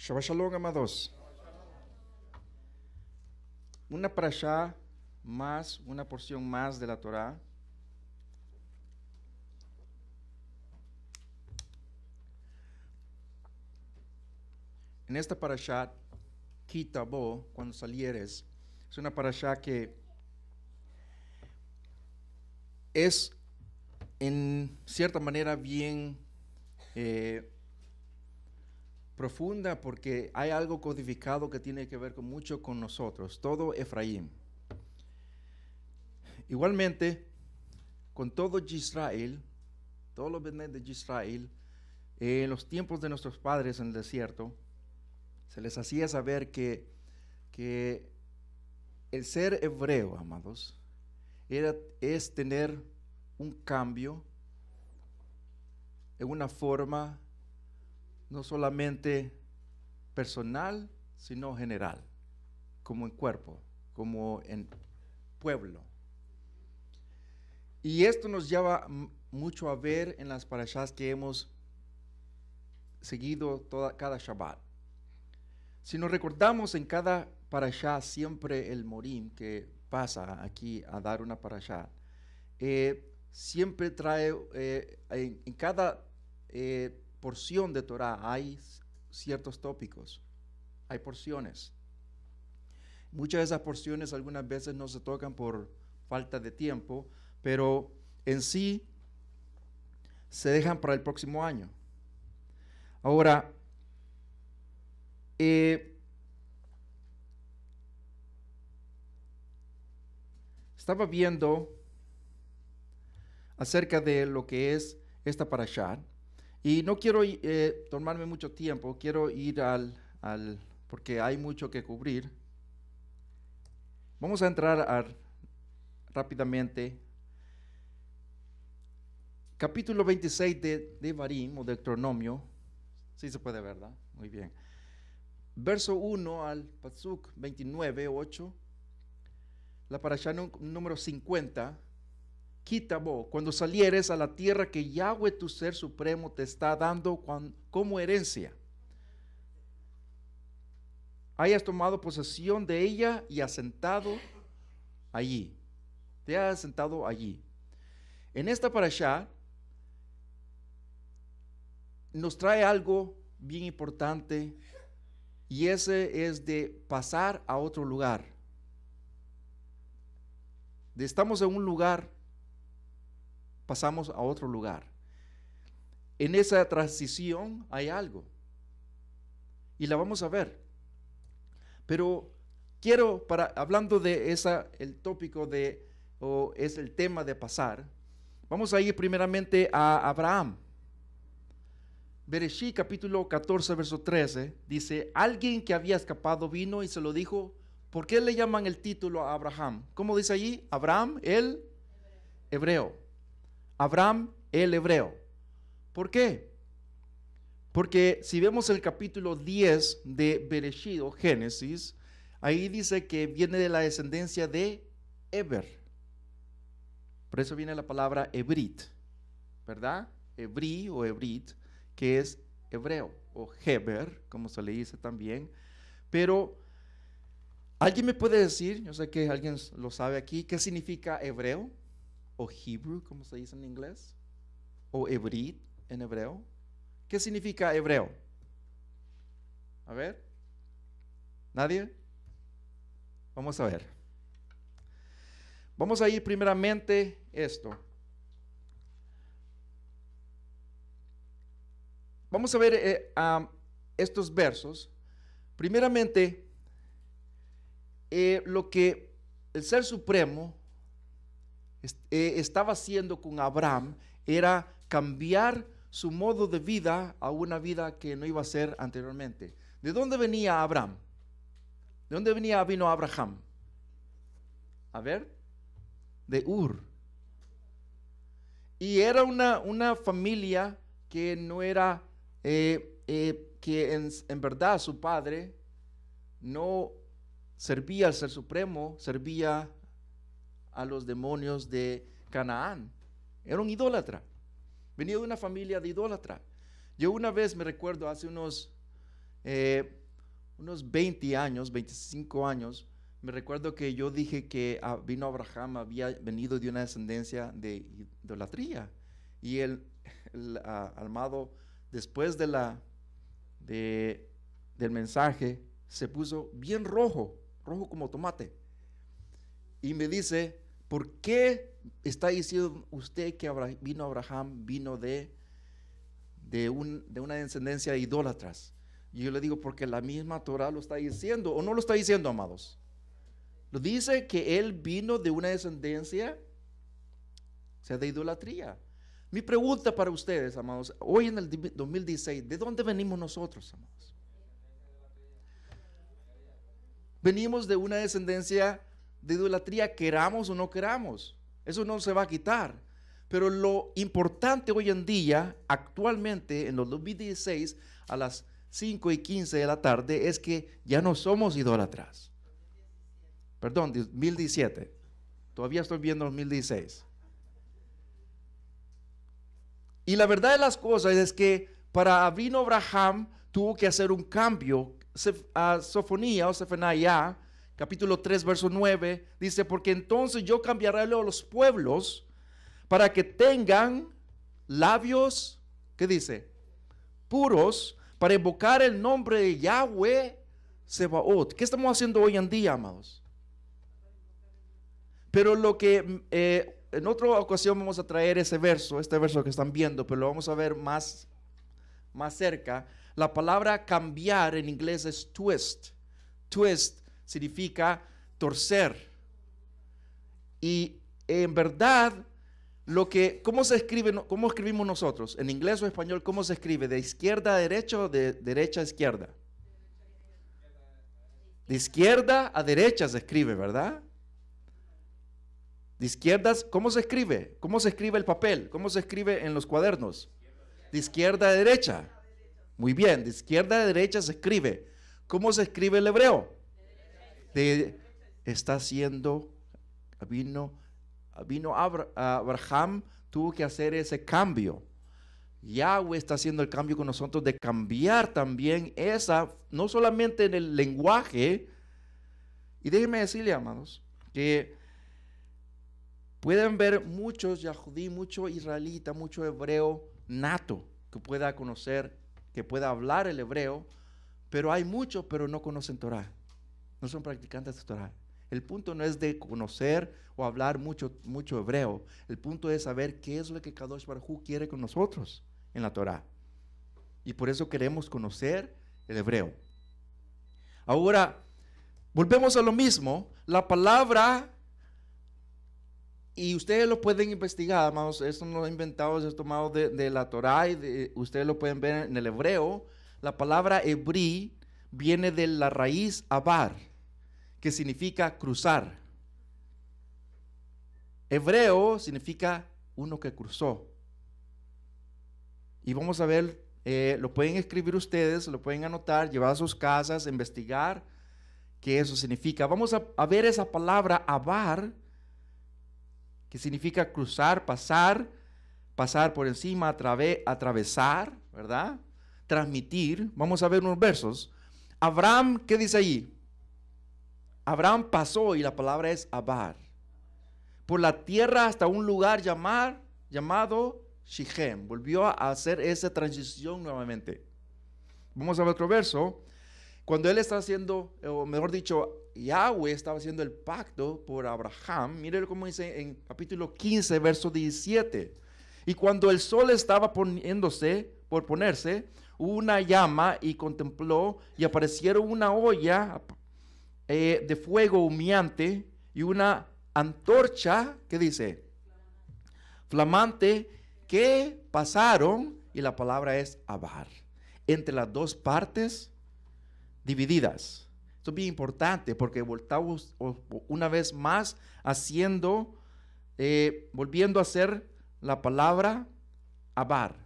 Shabbat Shalom, amados. Una parashá más, una porción más de la Torá. En esta parashá, Kitabo, cuando salieres, es una parashá que es en cierta manera bien profunda, porque hay algo codificado que tiene que ver con mucho con nosotros, todo Efraín. Igualmente, con todo Israel, todos los Benet de Israel, en los tiempos de nuestros padres en el desierto, se les hacía saber que el ser hebreo, amados, es tener un cambio en una forma no solamente personal, sino general, como en cuerpo, como en pueblo. Y esto nos lleva mucho a ver en las parashás que hemos seguido cada Shabbat. Si nos recordamos en cada parashá, siempre el Morim que pasa aquí a dar una parashá, siempre trae, en cada porción de Torah hay ciertos tópicos, hay porciones. Muchas de esas porciones algunas veces no se tocan por falta de tiempo, pero en sí se dejan para el próximo año. Ahora, estaba viendo acerca de lo que es esta parashá, y no quiero tomarme mucho tiempo, quiero ir porque hay mucho que cubrir. Vamos a entrar rápidamente. Capítulo 26 de Devarim, o Deuteronomio. Sí se puede, ¿verdad? Muy bien. Verso 1 al Pasuk 29, 8. La parashá número 50. Kitabo, cuando salieres a la tierra que Yahweh tu Ser Supremo te está dando como herencia, hayas tomado posesión de ella y asentado allí. Te has asentado allí. En esta parashá nos trae algo bien importante, y ese es de pasar a otro lugar. Estamos en un lugar, pasamos a otro lugar. En esa transición hay algo, y la vamos a ver. Pero quiero, hablando de el tópico es el tema de pasar, vamos a ir primeramente a Abraham. Bereshit capítulo 14, verso 13, dice: alguien que había escapado vino y se lo dijo. ¿Por qué le llaman el título a Abraham? ¿Cómo dice allí? Abraham el hebreo. Abraham el hebreo. ¿Por qué? Porque si vemos el capítulo 10 de Bereshit o Génesis, ahí dice que viene de la descendencia de Eber. Por eso viene la palabra hebrit, ¿verdad? Hebrí o hebrit, que es hebreo, o Heber, como se le dice también. Pero, ¿alguien me puede decir, yo sé que alguien lo sabe aquí, qué significa hebreo? O Hebrew, como se dice en inglés, o hebrit en hebreo. ¿Qué significa hebreo? A ver, ¿nadie? Vamos a ver. Vamos a ir primeramente esto. Vamos a ver estos versos. Primeramente, lo que el Ser Supremo estaba haciendo con Abraham era cambiar su modo de vida a una vida que no iba a ser anteriormente. ¿De dónde venía Abraham? ¿De dónde vino Abraham? A ver, de Ur. Y era una familia que no era, que en verdad su padre no servía al Ser Supremo, servía a los demonios de Canaán. Era un idólatra. Venía de una familia de idólatra. Yo una vez me recuerdo hace unos unos 20 años, 25 años, me recuerdo que yo dije que vino Abraham, había venido de una descendencia de idolatría. Y el amado, después del mensaje, se puso bien rojo, rojo como tomate. Y me dice, ¿por qué está diciendo usted que vino Abraham, vino de una descendencia de idólatras? Y yo le digo, porque la misma Torah lo está diciendo, o no lo está diciendo, amados. Lo dice que él vino de una descendencia, o sea, de idolatría. Mi pregunta para ustedes, amados, hoy en el 2016, ¿de dónde venimos nosotros, amados? Venimos de una descendencia de idolatría, queramos o no queramos. Eso no se va a quitar. Pero lo importante hoy en día, actualmente, en los 2016, a las 5:15 de la tarde, es que ya no somos idólatras. Perdón, 2017. Todavía estoy viendo 2016. Y la verdad de las cosas es que para vino Abraham tuvo que hacer un cambio. Sofonía o Sefanaía, capítulo 3, verso 9, dice, porque entonces yo cambiaré a los pueblos para que tengan labios, ¿qué dice? Puros, para invocar el nombre de Yahweh Sebaot. ¿Qué estamos haciendo hoy en día, amados? Pero lo que en otra ocasión vamos a traer ese verso, este verso que están viendo, pero lo vamos a ver más cerca. La palabra cambiar en inglés es twist. Twist significa torcer. Y en verdad, ¿cómo se escribe, cómo escribimos nosotros? En inglés o español, ¿cómo se escribe? ¿De izquierda a derecha o de derecha a izquierda? De izquierda a derecha se escribe, ¿verdad? De izquierdas, ¿cómo se escribe? ¿Cómo se escribe el papel? ¿Cómo se escribe en los cuadernos? De izquierda a derecha. Muy bien, de izquierda a derecha se escribe. ¿Cómo se escribe el hebreo? Vino Abraham, tuvo que hacer ese cambio. Yahweh está haciendo el cambio con nosotros de cambiar también no solamente en el lenguaje. Y déjenme decirle, amados, que pueden ver muchos yahudí, mucho israelita, mucho hebreo nato que pueda conocer, que pueda hablar el hebreo, pero hay muchos, pero no conocen Torah, no son practicantes de Torah. El punto no es de conocer o hablar mucho hebreo, el punto es saber qué es lo que Kadosh Baruj Hu quiere con nosotros en la Torah. Y por eso queremos conocer el hebreo. Ahora, volvemos a lo mismo, la palabra. Y ustedes lo pueden investigar, amados, esto no lo he inventado, es tomado de la Torah, y ustedes lo pueden ver en el hebreo. La palabra hebrí viene de la raíz abar, que significa cruzar. Hebreo significa uno que cruzó. Y vamos a ver, lo pueden escribir ustedes, lo pueden anotar, llevar a sus casas, investigar qué eso significa. Vamos a ver esa palabra abar, que significa cruzar, pasar por encima, atravesar, ¿verdad? Transmitir. Vamos a ver unos versos. Abraham, ¿qué dice ahí? Abraham pasó, y la palabra es abar, por la tierra hasta un lugar llamado Shichem. Volvió a hacer esa transición nuevamente. Vamos a ver otro verso. Cuando él está haciendo, o mejor dicho, Yahweh estaba haciendo el pacto por Abraham, mire cómo dice en capítulo 15, verso 17. Y cuando el sol estaba por ponerse, hubo una llama y contempló, y aparecieron una olla de fuego humeante y una antorcha, ¿qué dice? Flamante, que pasaron, y la palabra es abar, entre las dos partes divididas. Esto es bien importante porque voltamos una vez más volviendo a hacer la palabra abar.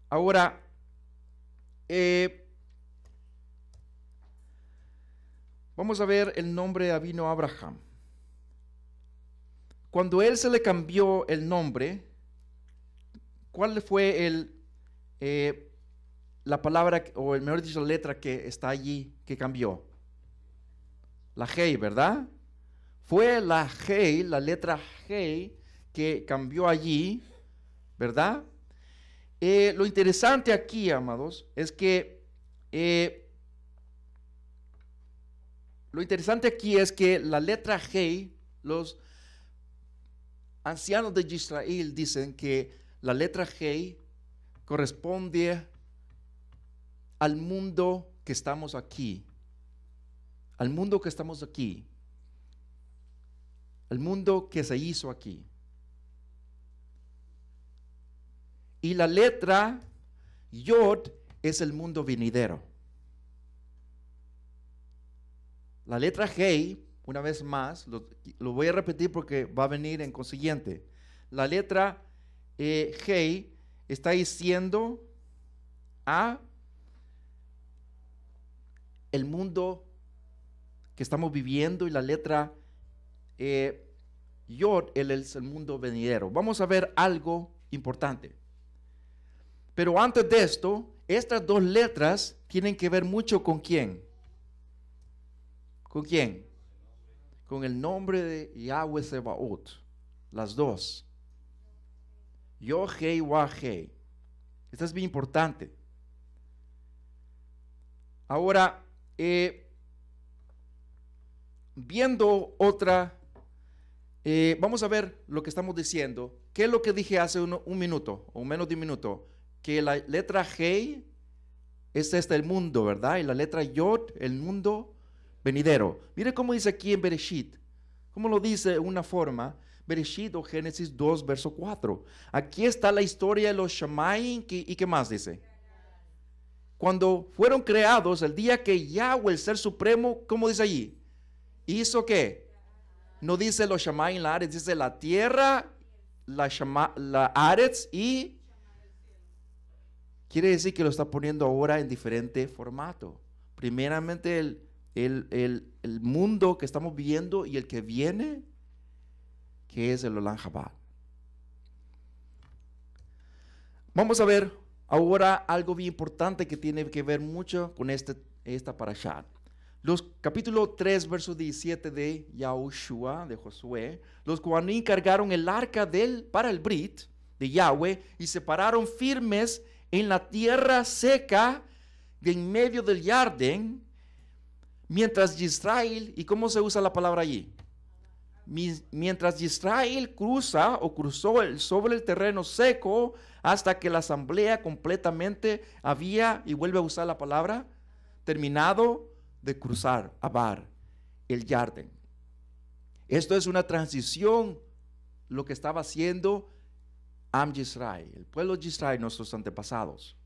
Ahora, vamos a ver el nombre de Avino Abraham. Cuando él se le cambió el nombre, ¿cuál fue la palabra, o mejor dicho, la letra que está allí, que cambió? La G, ¿verdad? Fue la G, la letra G, que cambió allí, ¿verdad? Lo interesante aquí, amados, es que la letra G, los ancianos de Israel dicen que la letra G corresponde al mundo que estamos aquí, al mundo que estamos aquí, al mundo que se hizo aquí. Y la letra Yod es el mundo venidero. La letra G, una vez más, lo voy a repetir porque va a venir en consiguiente. La letra G está diciendo a el mundo que estamos viviendo, y la letra Yod es el mundo venidero. Vamos a ver algo importante. Pero antes de esto, estas dos letras tienen que ver mucho con ¿quién? ¿Con quién? Con el nombre de Yahweh Sebaot. Las dos. Yod-Heh, Wah-Heh. Esto es bien importante. Ahora, viendo otra, vamos a ver lo que estamos diciendo. ¿Qué es lo que dije hace un minuto o menos de un minuto? Que la letra G es el mundo, ¿verdad? Y la letra Yod, el mundo venidero. Mire cómo dice aquí en Bereshit. ¿Cómo lo dice de una forma? Bereshit o Génesis 2, verso 4. Aquí está la historia de los Shamayim. ¿Y qué más dice? Cuando fueron creados, el día que Yahweh, el Ser Supremo, ¿cómo dice allí? ¿Hizo qué? No dice los Shamayim, la Aretz, dice la tierra, la Aretz y... Quiere decir que lo está poniendo ahora en diferente formato. Primeramente el mundo que estamos viviendo y el que viene, que es el Olam Haba. Vamos a ver ahora algo bien importante que tiene que ver mucho con esta parashat. Los capítulo 3, verso 17 de Yahushua, de Josué, los Kohanim cargaron el arca para el Brit de Yahweh y se pararon firmes en la tierra seca de en medio del Jardín, mientras Israel, ¿y cómo se usa la palabra allí? Mientras Israel cruzó sobre el terreno seco hasta que la asamblea completamente había, y vuelve a usar la palabra, terminado de cruzar, Abar, el Jardín. Esto es una transición, lo que estaba haciendo Am Yisrael, el pueblo de Israel, nuestros antepasados.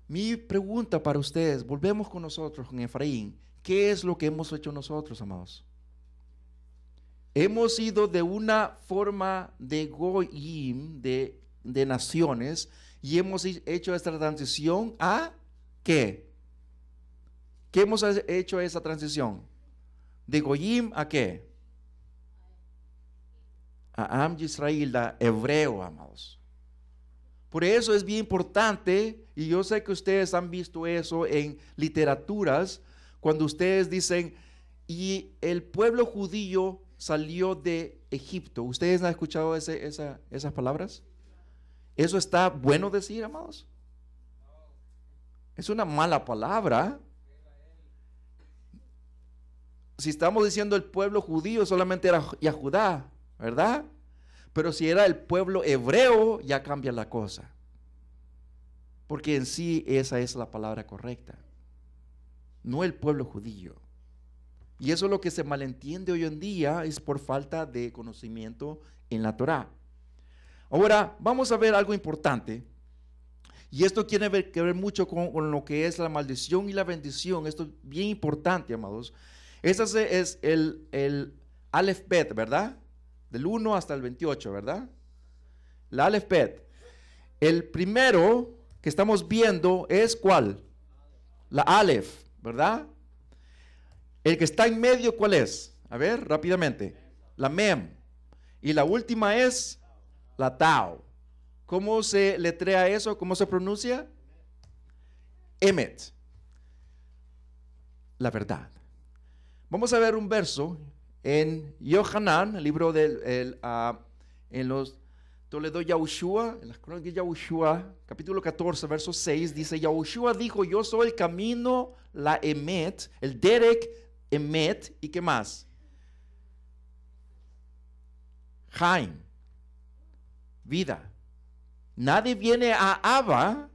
Mi pregunta para ustedes, volvemos con nosotros, con Efraín, ¿qué es lo que hemos hecho nosotros, amados? Hemos ido de una forma de goyim, de naciones, y hemos hecho esta transición a ¿qué? ¿Qué hemos hecho esa transición? ¿De goyim a qué? A Am Yisrael, a hebreo, amados. Por eso es bien importante, y yo sé que ustedes han visto eso en literaturas, cuando ustedes dicen, y el pueblo judío salió de Egipto. ¿Ustedes han escuchado esas palabras? ¿Eso está bueno decir, amados? Es una mala palabra. Si estamos diciendo el pueblo judío, solamente era Yahudá, ¿verdad? Pero si era el pueblo hebreo, ya cambia la cosa. Porque en sí esa es la palabra correcta. No el pueblo judío. Y eso es lo que se malentiende hoy en día, es por falta de conocimiento en la Torá. Ahora, vamos a ver algo importante. Y esto tiene que ver mucho con lo que es la maldición y la bendición. Esto es bien importante, amados. Este es el Aleph Bet, ¿verdad? Del 1 hasta el 28, ¿verdad? La Aleph Bet. El primero que estamos viendo es ¿cuál? La Aleph, ¿verdad? El que está en medio, ¿cuál es? A ver, rápidamente. La Mem. Y la última es la Tau. ¿Cómo se letrea eso? ¿Cómo se pronuncia? Emet, la verdad. Vamos a ver un verso en Yohanan, el libro en los Toledo Yahushua, en las crónicas de Yahushua, capítulo 14, verso 6, dice: Yahushua dijo, yo soy el camino, la Emet, el Derek Emet, ¿y qué más? Jaim, vida. Nadie viene a Abba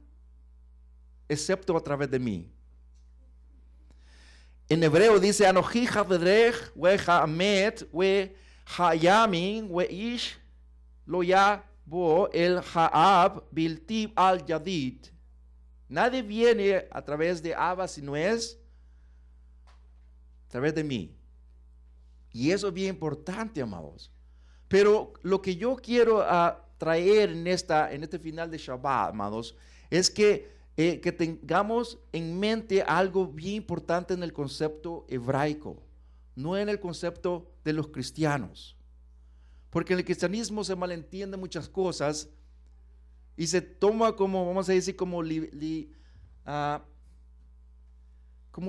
excepto a través de mí. En hebreo dice: Anoji havedrech we haamet we hayamin we ish lo yabo el haab biltib al yadid. Nadie viene a través de Abba si no es a través de mí. Y eso es bien importante, amados. Pero lo que yo quiero traer en este final de Shabbat, amados, es que tengamos en mente algo bien importante en el concepto hebraico, no en el concepto de los cristianos. Porque en el cristianismo se malentiende muchas cosas y se toma como, vamos a decir, como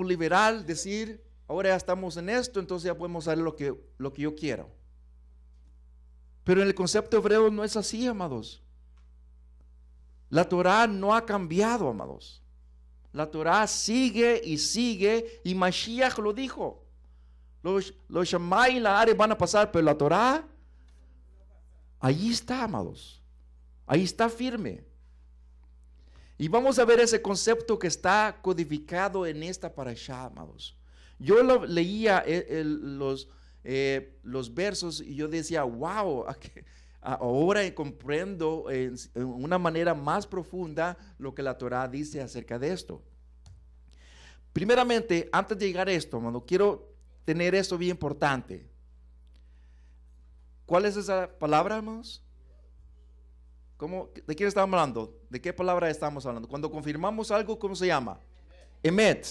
liberal, decir, ahora ya estamos en esto, entonces ya podemos hacer lo que yo quiero. Pero en el concepto hebreo no es así, amados. La Torah no ha cambiado, amados. La Torah sigue y Mashiach lo dijo. Los Shammai y la Are van a pasar, pero la Torah ahí está, amados. Ahí está firme. Y vamos a ver ese concepto que está codificado en esta parashá, amados. Yo leía los versos y yo decía, wow, ahora comprendo en una manera más profunda lo que la Torah dice acerca de esto. Primeramente, antes de llegar a esto, hermano, quiero tener esto bien importante. ¿Cuál es esa palabra, hermanos? ¿De quién estamos hablando? ¿De qué palabra estamos hablando? Cuando confirmamos algo, ¿cómo se llama? Emet.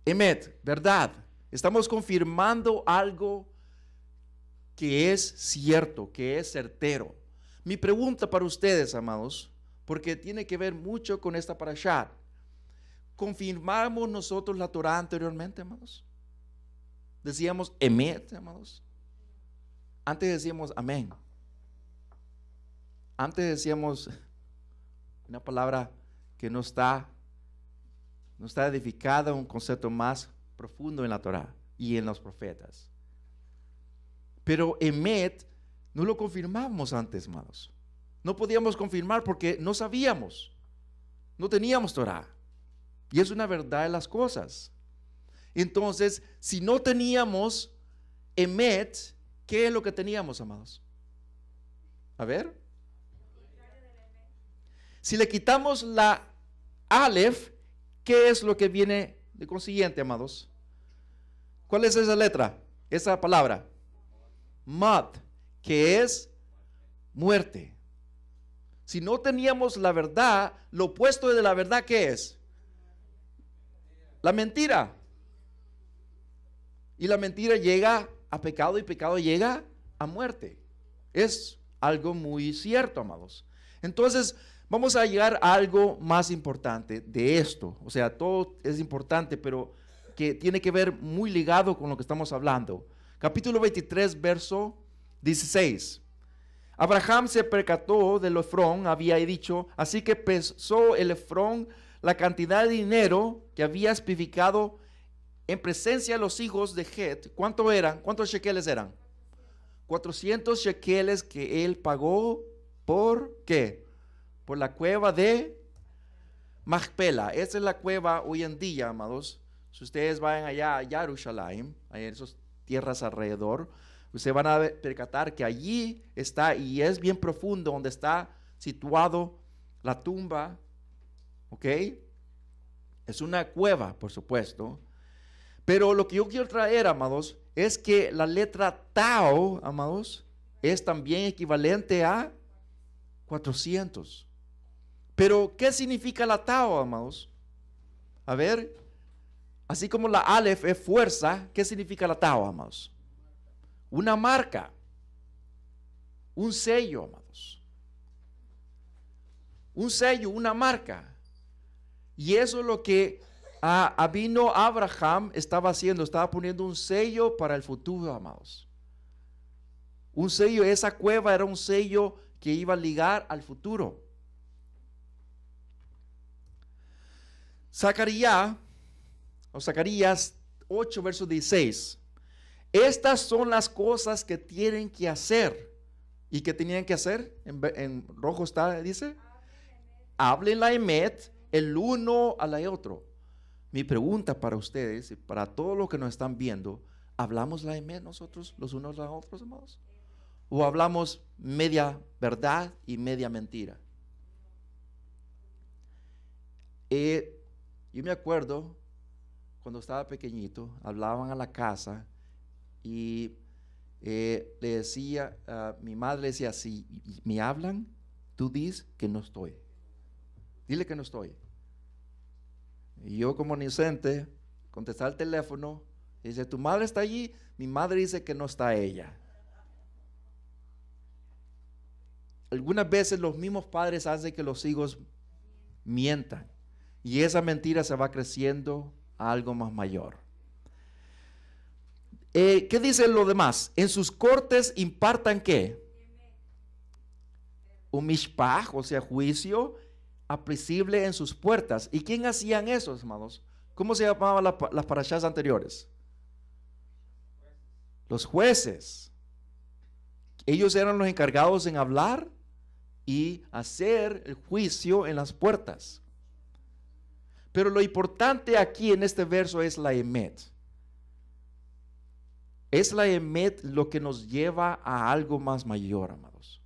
Emet, verdad. Estamos confirmando algo que es cierto, que es certero. Mi pregunta para ustedes, amados, porque tiene que ver mucho con esta parashá. ¿Confirmamos nosotros la Torah anteriormente, amados? Decíamos emet, amados. Antes decíamos amén. Antes decíamos una palabra que no está edificada, un concepto más profundo en la Torah y en los profetas. Pero emet no lo confirmamos antes, hermanos. No podíamos confirmar porque no sabíamos. No teníamos Torah. Y es una verdad de las cosas. Entonces, si no teníamos emet, ¿qué es lo que teníamos, amados? A ver. Si le quitamos la alef, ¿qué es lo que viene de consiguiente, amados? ¿Cuál es esa letra? Esa palabra. Mat, que es muerte. Si no teníamos la verdad, lo opuesto de la verdad, ¿qué es? La mentira. Y la mentira llega a pecado y pecado llega a muerte. Es algo muy cierto, amados. Entonces, vamos a llegar a algo más importante de esto. O sea, todo es importante, pero que tiene que ver muy ligado con lo que estamos hablando. Capítulo 23, verso 16. Abraham se percató del Efrón, había dicho, así que pesó el Efrón la cantidad de dinero que había especificado en presencia de los hijos de Het. ¿Cuánto eran? ¿Cuántos shekeles eran? 400 shekeles que él pagó. ¿Por qué? Por la cueva de Machpela. Esa es la cueva hoy en día, amados. Si ustedes van allá a Jerusalén, en esas tierras alrededor, ustedes van a percatar que allí está, y es bien profundo, donde está situado la tumba. ¿Ok? Es una cueva, por supuesto. Pero lo que yo quiero traer, amados, es que la letra Tau, amados, es también equivalente a 400. Pero, ¿qué significa la Tau, amados? A ver, así como la Aleph es fuerza, ¿qué significa la Tau, amados? Una marca, un sello, amados. Un sello, una marca. Y eso es lo que vino Abraham estaba haciendo, estaba poniendo un sello para el futuro, amados. Un sello, esa cueva era un sello que iba a ligar al futuro. Zacarías 8, verso 16. Estas son las cosas que tienen que hacer. ¿Y qué tenían que hacer? En rojo está, dice. Hablen la emet el uno a la otro. Mi pregunta para ustedes y para todos los que nos están viendo, ¿hablamos la emet nosotros los unos a los otros, amados? ¿O hablamos media verdad y media mentira? Yo me acuerdo cuando estaba pequeñito, hablaban a la casa y le decía, mi madre decía, si me hablan, tú dices que no estoy. Dile que no estoy. Y yo como inocente, contestaba el teléfono, y dice, ¿tu madre está allí? Mi madre dice que no está ella. Algunas veces los mismos padres hacen que los hijos mientan. Y esa mentira se va creciendo a algo más mayor. ¿Qué dice lo demás? En sus cortes impartan ¿qué? Un mishpach, o sea, juicio apreciable en sus puertas. ¿Y quién hacían eso, hermanos? ¿Cómo se llamaban las parashas anteriores? Los jueces. Ellos eran los encargados en hablar y hacer el juicio en las puertas. Pero lo importante aquí en este verso es la emet. Es la emet lo que nos lleva a algo más mayor, amados.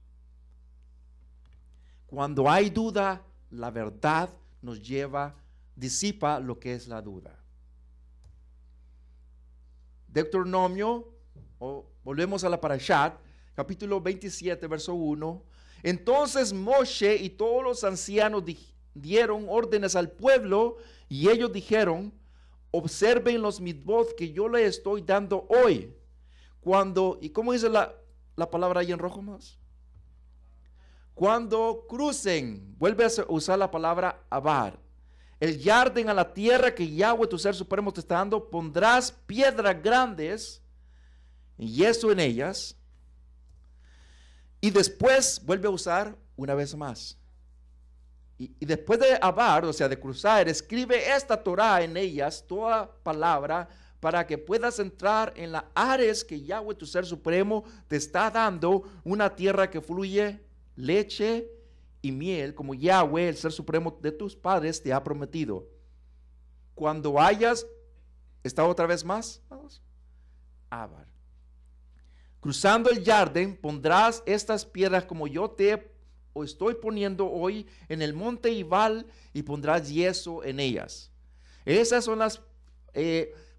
Cuando hay duda, la verdad nos lleva, disipa lo que es la duda. Deuteronomio, volvemos a la parashat, capítulo 27, verso 1. Entonces Moshe y todos los ancianos dieron órdenes al pueblo y ellos dijeron, observen los mitzvot que yo les estoy dando hoy. ¿Y cómo dice la palabra ahí en rojo más? Cuando crucen, vuelve a usar la palabra abar, el yarden a la tierra que Yahweh tu ser supremo te está dando, pondrás piedras grandes y eso en ellas. Y después vuelve a usar una vez más. Y después de abar, o sea, de cruzar, escribe esta Torah en ellas, toda palabra, para que puedas entrar en la Ares que Yahweh tu ser supremo te está dando, una tierra que fluye leche y miel, como Yahweh, el ser supremo de tus padres, te ha prometido. Cuando hayas, ¿está otra vez más? Vamos. Abar. Cruzando el Yarden, pondrás estas piedras como yo te estoy poniendo hoy en el monte Ibal y pondrás yeso en ellas. Esas son las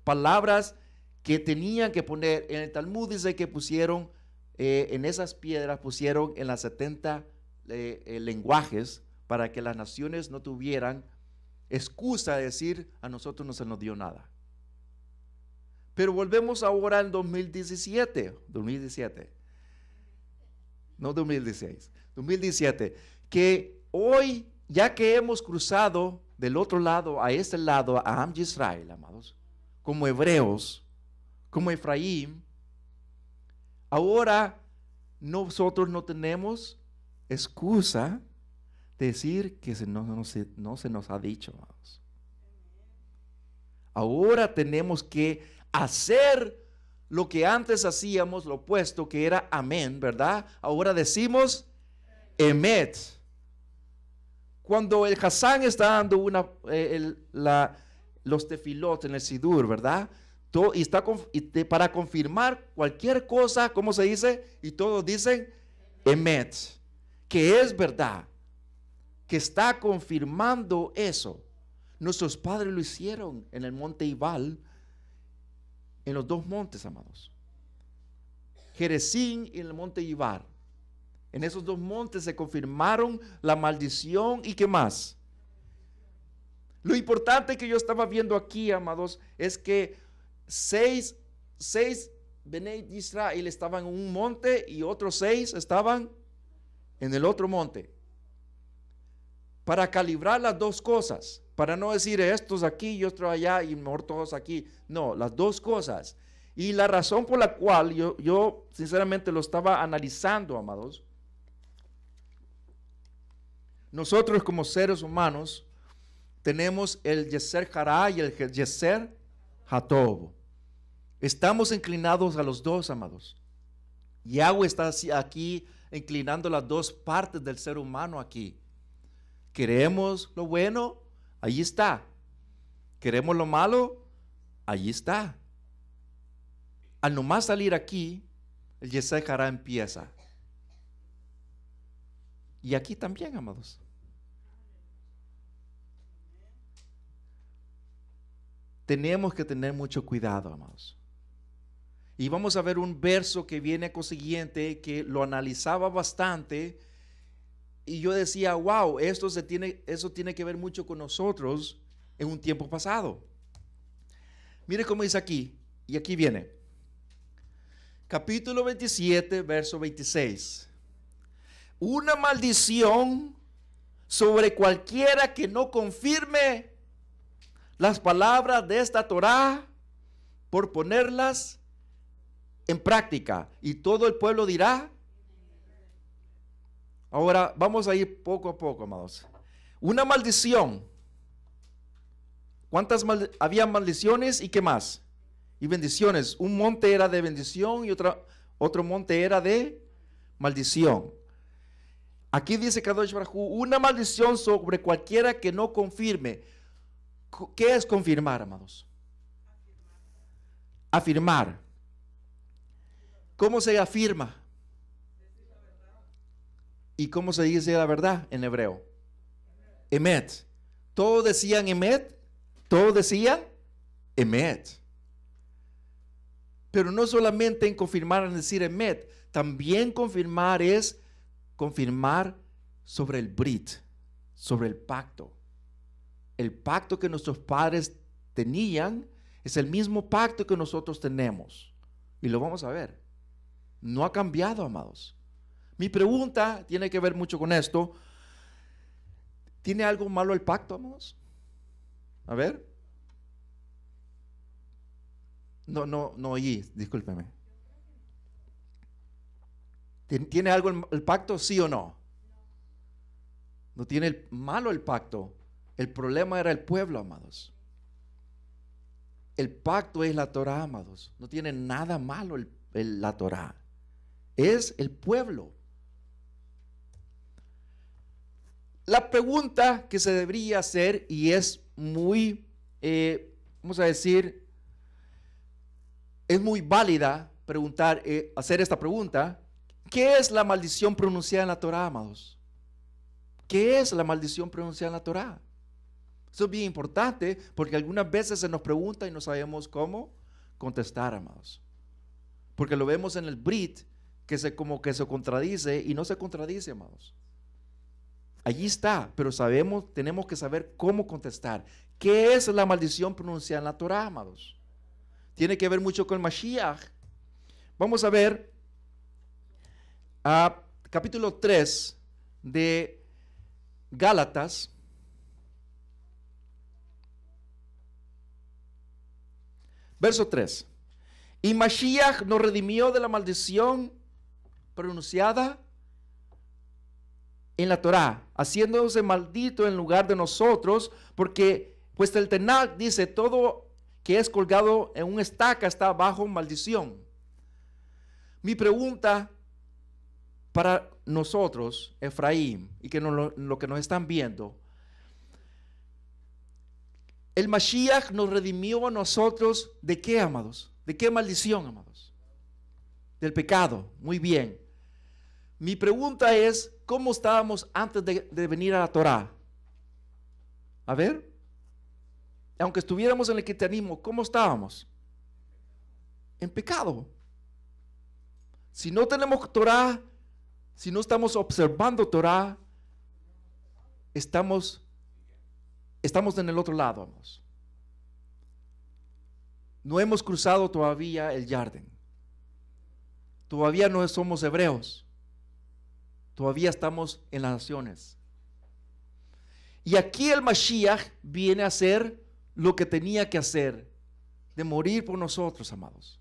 palabras que tenían que poner. En el Talmud dice que pusieron en esas piedras, pusieron en las 70 lenguajes para que las naciones no tuvieran excusa de decir a nosotros no se nos dio nada. Pero volvemos ahora en 2017, no 2016, 2017, que hoy, ya que hemos cruzado del otro lado a este lado, a Am Yisrael, amados, como hebreos, como Efraín, ahora nosotros no tenemos excusa de decir que no se nos ha dicho, amados. Ahora tenemos que hacer lo que antes hacíamos, lo opuesto, que era amén, ¿verdad? Ahora decimos emet. Cuando el Hassan está dando los tefilot en el Sidur, ¿verdad? Para confirmar cualquier cosa, ¿cómo se dice? Y todos dicen emet, que es verdad, que está confirmando eso. Nuestros padres lo hicieron en el monte Ibal, en los dos montes, amados, Jerezín y en el monte Ibar. En esos dos montes se confirmaron la maldición y ¿qué más? Lo importante que yo estaba viendo aquí, amados, es que seis Bnei Israel estaban en un monte y otros 6 estaban en el otro monte. Para calibrar las dos cosas. para no decir estos aquí y otros allá y mejor todos aquí. No, las dos cosas. Y la razón por la cual yo sinceramente lo estaba analizando, amados, nosotros como seres humanos tenemos el Yeser Hará y el Yeser Hatob. Estamos inclinados a los dos, amados. Yahweh está aquí inclinando las dos partes del ser humano aquí. Queremos lo bueno, allí está. Queremos lo malo, allí está. Al nomás salir aquí, el Yeser Hará empieza. Y aquí también, amados. Tenemos que tener mucho cuidado, amados. Y vamos a ver un verso que viene consiguiente, que lo analizaba bastante. Y yo decía, wow, eso tiene que ver mucho con nosotros en un tiempo pasado. Mire cómo dice aquí, y aquí viene. Capítulo 27, verso 26. Una maldición sobre cualquiera que no confirme las palabras de esta Torá por ponerlas en práctica. Y todo el pueblo dirá. Ahora vamos a ir poco a poco, amados. Una maldición. ¿Cuántas había maldiciones y qué más? Y bendiciones. Un monte era de bendición y otro monte era de maldición. Aquí dice Kadosh Baruj Hu, una maldición sobre cualquiera que no confirme. ¿Qué es confirmar, amados? Afirmar. ¿Cómo se afirma? ¿Y cómo se dice la verdad en hebreo? Emet. Todos decían emet. Todos decían emet. Pero no solamente en confirmar en decir emet. También confirmar es confirmar sobre el brit, sobre el pacto. El pacto que nuestros padres tenían es el mismo pacto que nosotros tenemos. Y lo vamos a ver. No ha cambiado, amados. Mi pregunta tiene que ver mucho con esto. ¿Tiene algo malo el pacto, amados? A ver. No oí, discúlpeme. ¿Tiene algo el pacto, sí o no? No tiene malo el pacto. El problema era el pueblo, amados. El pacto es la Torá, amados. No tiene nada malo la Torá. Es el pueblo. La pregunta que se debería hacer, y es muy, vamos a decir, es muy válida hacer esta pregunta. ¿Qué es la maldición pronunciada en la Torá, amados? ¿Qué es la maldición pronunciada en la Torá? Eso es bien importante porque algunas veces se nos pregunta y no sabemos cómo contestar, amados. Porque lo vemos en el Brit, como que se contradice y no se contradice, amados. Allí está, pero tenemos que saber cómo contestar. ¿Qué es la maldición pronunciada en la Torá, amados? Tiene que ver mucho con el Mashiach. Vamos a ver capítulo 3 de Gálatas. Verso 3. Y Mashiach nos redimió de la maldición pronunciada en la Torá, haciéndose maldito en lugar de nosotros, porque pues el Tanaj dice, todo que es colgado en una estaca está bajo maldición. Mi pregunta para nosotros, Efraín, y que lo que nos están viendo, el Mashiach nos redimió a nosotros, ¿de qué, amados? ¿De qué maldición, amados? Del pecado. Muy bien. Mi pregunta es, ¿cómo estábamos antes de venir a la Torá? A ver. Aunque estuviéramos en el cristianismo, ¿cómo estábamos? En pecado. Si no tenemos Torá, si no estamos observando Torá, estamos en el otro lado, vamos. No hemos cruzado todavía el Jardín. Todavía no somos hebreos. Todavía estamos en las naciones. Y aquí el Mashiach viene a hacer lo que tenía que hacer, de morir por nosotros, amados.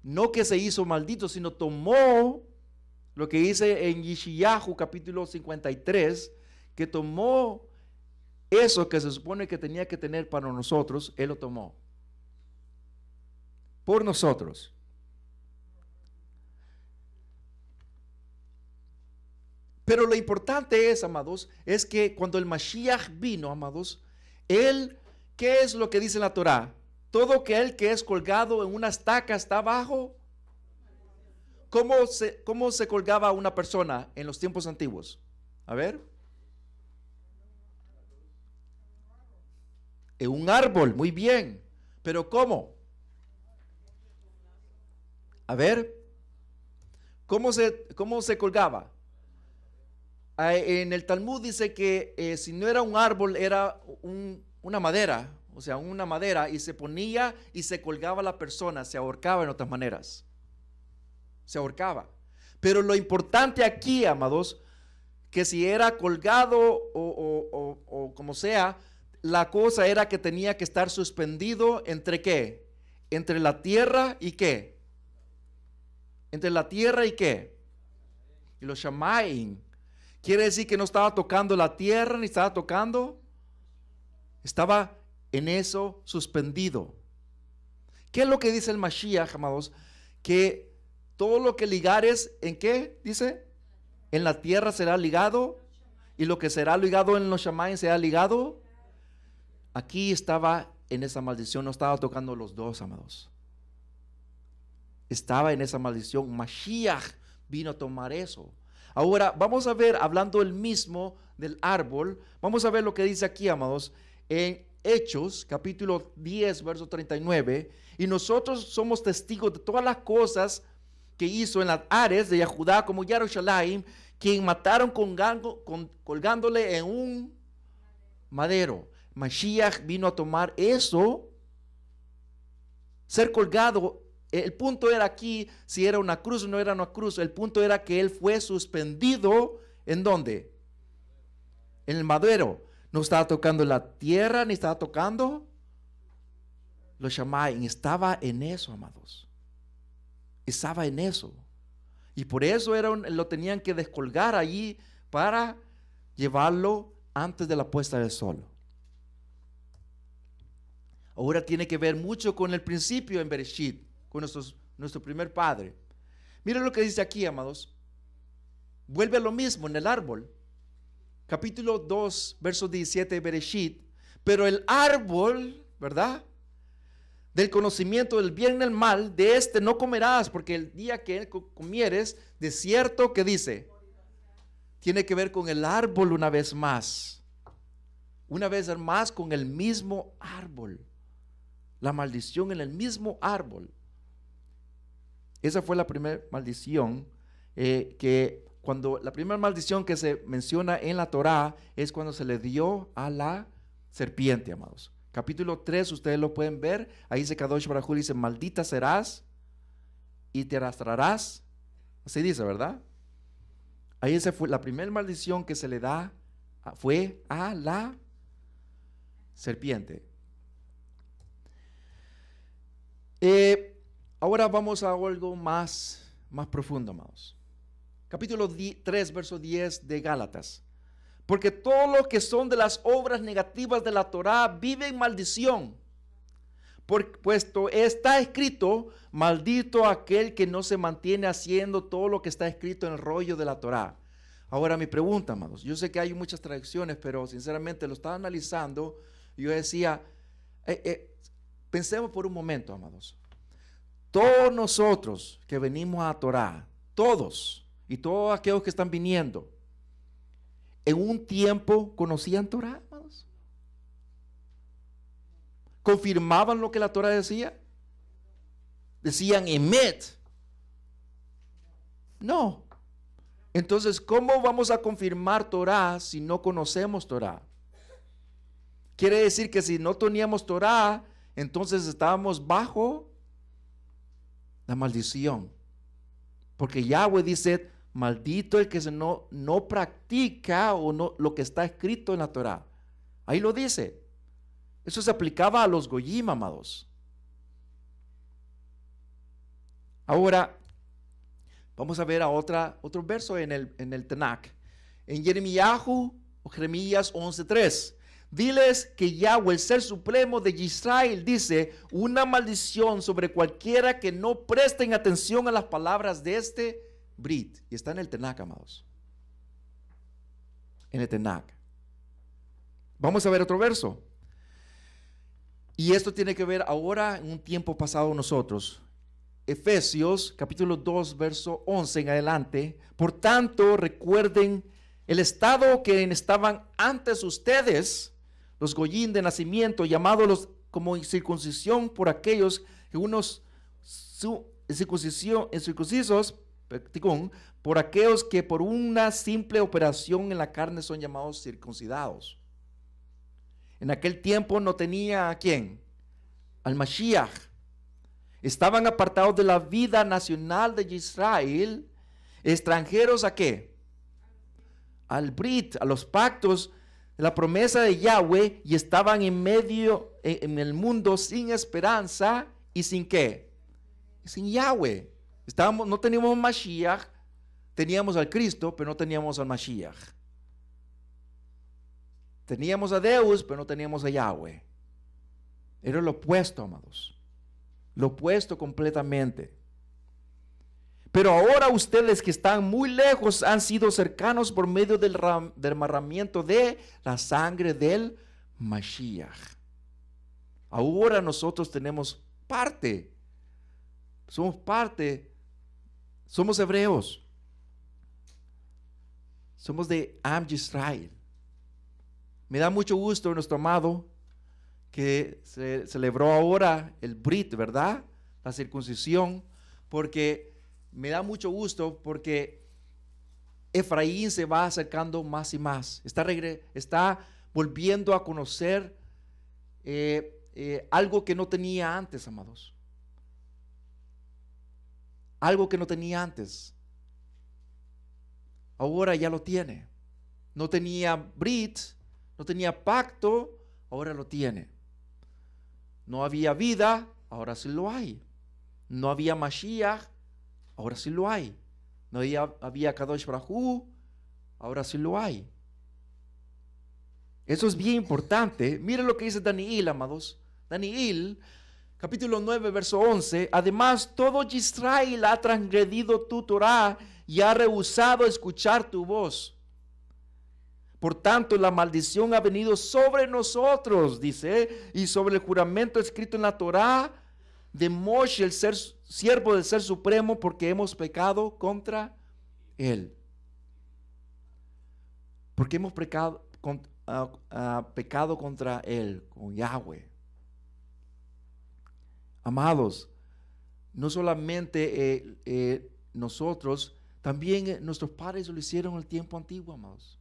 No que se hizo maldito, sino tomó lo que dice en Yeshayahu capítulo 53, que tomó eso que se supone que tenía que tener para nosotros, Él lo tomó. Por nosotros. Pero lo importante es, amados, es que cuando el Mashiach vino, amados, Él, ¿qué es lo que dice la Torá? Todo aquel que es colgado en una estaca está abajo. ¿Cómo se colgaba una persona en los tiempos antiguos? A ver. En un árbol, muy bien. Pero ¿cómo? A ver. ¿Cómo se colgaba? En el Talmud dice que si no era un árbol, era una madera. O sea, una madera, y se ponía y se colgaba la persona, se ahorcaba en otras maneras. Se ahorcaba. Pero lo importante aquí, amados, que si era colgado o como sea, la cosa era que tenía que estar suspendido entre ¿qué? Entre la tierra y ¿qué? Entre la tierra y ¿qué? Y los Shamayim. Quiere decir que no estaba tocando la tierra, ni estaba tocando. Estaba en eso suspendido. ¿Qué es lo que dice el Mashiach, amados? Que todo lo que ligares, ¿en qué? Dice, en la tierra será ligado, y lo que será ligado en los Shamayim será ligado. Aquí estaba en esa maldición, no estaba tocando los dos, amados. Estaba en esa maldición. Mashiach vino a tomar eso. Ahora vamos a ver, hablando el mismo del árbol, vamos a ver lo que dice aquí, amados, en Hechos, capítulo 10, verso 39. Y nosotros somos testigos de todas las cosas que hizo en las áreas de Yahudá como Yerushalayim, quien mataron colgándole en un madero. Mashiach vino a tomar eso, ser colgado. El punto era aquí, si era una cruz o no era una cruz, el punto era que él fue suspendido, ¿en dónde? En el madero. No estaba tocando la tierra, ni estaba tocando los Shamayim. Estaba en eso, amados. Estaba en eso. Y por eso lo tenían que descolgar allí para llevarlo antes de la puesta del sol. Ahora tiene que ver mucho con el principio en Bereshit, con nuestro primer padre. Miren lo que dice aquí, amados. Vuelve a lo mismo en el árbol. Capítulo 2, verso 17 de Bereshit. Pero el árbol, ¿verdad?, del conocimiento del bien y del mal, de este no comerás, porque el día que comieres, de cierto que dice, tiene que ver con el árbol una vez más. Una vez más con el mismo árbol. La maldición en el mismo árbol. Esa fue la primera maldición la primera maldición que se menciona en la Torá es cuando se le dio a la serpiente, amados. Capítulo 3, ustedes lo pueden ver. Ahí dice Kadosh Baruj Hu, dice, maldita serás y te arrastrarás. Así dice, ¿verdad? Ahí esa fue la primera maldición que se le da, fue a la serpiente. Ahora vamos a algo más profundo, amados. Capítulo 3, verso 10 de Gálatas. Porque todos los que son de las obras negativas de la Torá viven maldición. Puesto está escrito, maldito aquel que no se mantiene haciendo todo lo que está escrito en el rollo de la Torá. Ahora mi pregunta, amados. Yo sé que hay muchas traducciones, pero sinceramente lo estaba analizando. Y yo decía, pensemos por un momento, amados. Todos nosotros que venimos a Torá, todos, y todos aquellos que están viniendo, en un tiempo conocían Torá, amados. ¿Confirmaban lo que la Torá decía? Decían emet. No. Entonces, ¿cómo vamos a confirmar Torá si no conocemos Torá? Quiere decir que si no teníamos Torá, entonces estábamos bajo la maldición. Porque Yahweh dice, maldito el que no practica o no lo que está escrito en la Torá. Ahí lo dice. Eso se aplicaba a los goyim, amados. Ahora, vamos a ver a otro verso en el Tanakh. En Jeremías 11:3. Diles que Yahweh, el Ser Supremo de Israel, dice: una maldición sobre cualquiera que no presten atención a las palabras de este Brit. Y está en el Tanakh, amados. En el Tanakh. Vamos a ver otro verso. Y esto tiene que ver ahora en un tiempo pasado nosotros. Efesios capítulo 2, verso 11 en adelante. Por tanto, recuerden el estado que estaban antes ustedes, los goyim de nacimiento, llamados como circuncisión por aquellos que unos circuncisos, por aquellos que por una simple operación en la carne son llamados circuncidados. En aquel tiempo no tenía ¿a quién? Al Mashiach. Estaban apartados de la vida nacional de Israel, extranjeros ¿a qué? Al Brit, a los pactos de la promesa de Yahweh, y estaban en medio, en el mundo sin esperanza y sin ¿qué? Sin Yahweh. No teníamos Mashiach, teníamos al Cristo, pero no teníamos al Mashiach. Teníamos a Deus, pero no teníamos a Yahweh. Era lo opuesto, amados. Lo opuesto completamente. Pero ahora ustedes que están muy lejos han sido cercanos por medio del derramamiento de la sangre del Mashiach. Ahora nosotros tenemos parte. Somos parte. Somos hebreos. Somos de Am Yisrael. Me da mucho gusto, nuestro amado, que se celebró ahora el Brit, ¿verdad? La circuncisión, porque me da mucho gusto porque Efraín se va acercando más y más. Está volviendo a conocer algo que no tenía antes, amados. Algo que no tenía antes. Ahora ya lo tiene. No tenía Brit, no tenía pacto, ahora lo tiene. No había vida, ahora sí lo hay. No había Mashiach, ahora sí lo hay. No había Kadosh Baruj Hu, ahora sí lo hay. Eso es bien importante. Miren lo que dice Daniel, amados. Daniel, capítulo 9, verso 11. Además, todo Israel ha transgredido tu Torah y ha rehusado escuchar tu voz. Por tanto, la maldición ha venido sobre nosotros, dice, y sobre el juramento escrito en la Torá de Moshe, el siervo del Ser Supremo, porque hemos pecado contra él. Porque hemos pecado contra él, con Yahweh. Amados, no solamente nosotros, también nuestros padres lo hicieron en el tiempo antiguo, amados.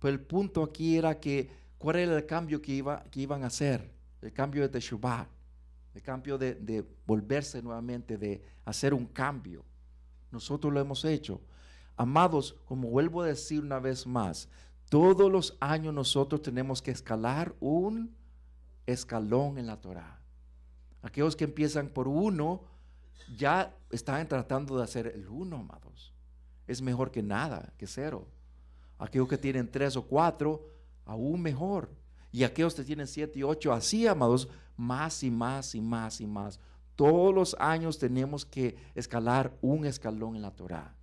Pero el punto aquí era que, ¿cuál era el cambio que iban a hacer? El cambio de Teshuvah, el cambio de volverse nuevamente, de hacer un cambio. Nosotros lo hemos hecho. Amados, como vuelvo a decir una vez más, todos los años nosotros tenemos que escalar un escalón en la Torah. Aquellos que empiezan por 1, ya están tratando de hacer el 1, amados. Es mejor que nada, que 0. Aquellos que tienen 3 o 4, aún mejor. Y aquellos que tienen 7 y 8, así, amados, más y más y más y más. Todos los años tenemos que escalar un escalón en la Torah.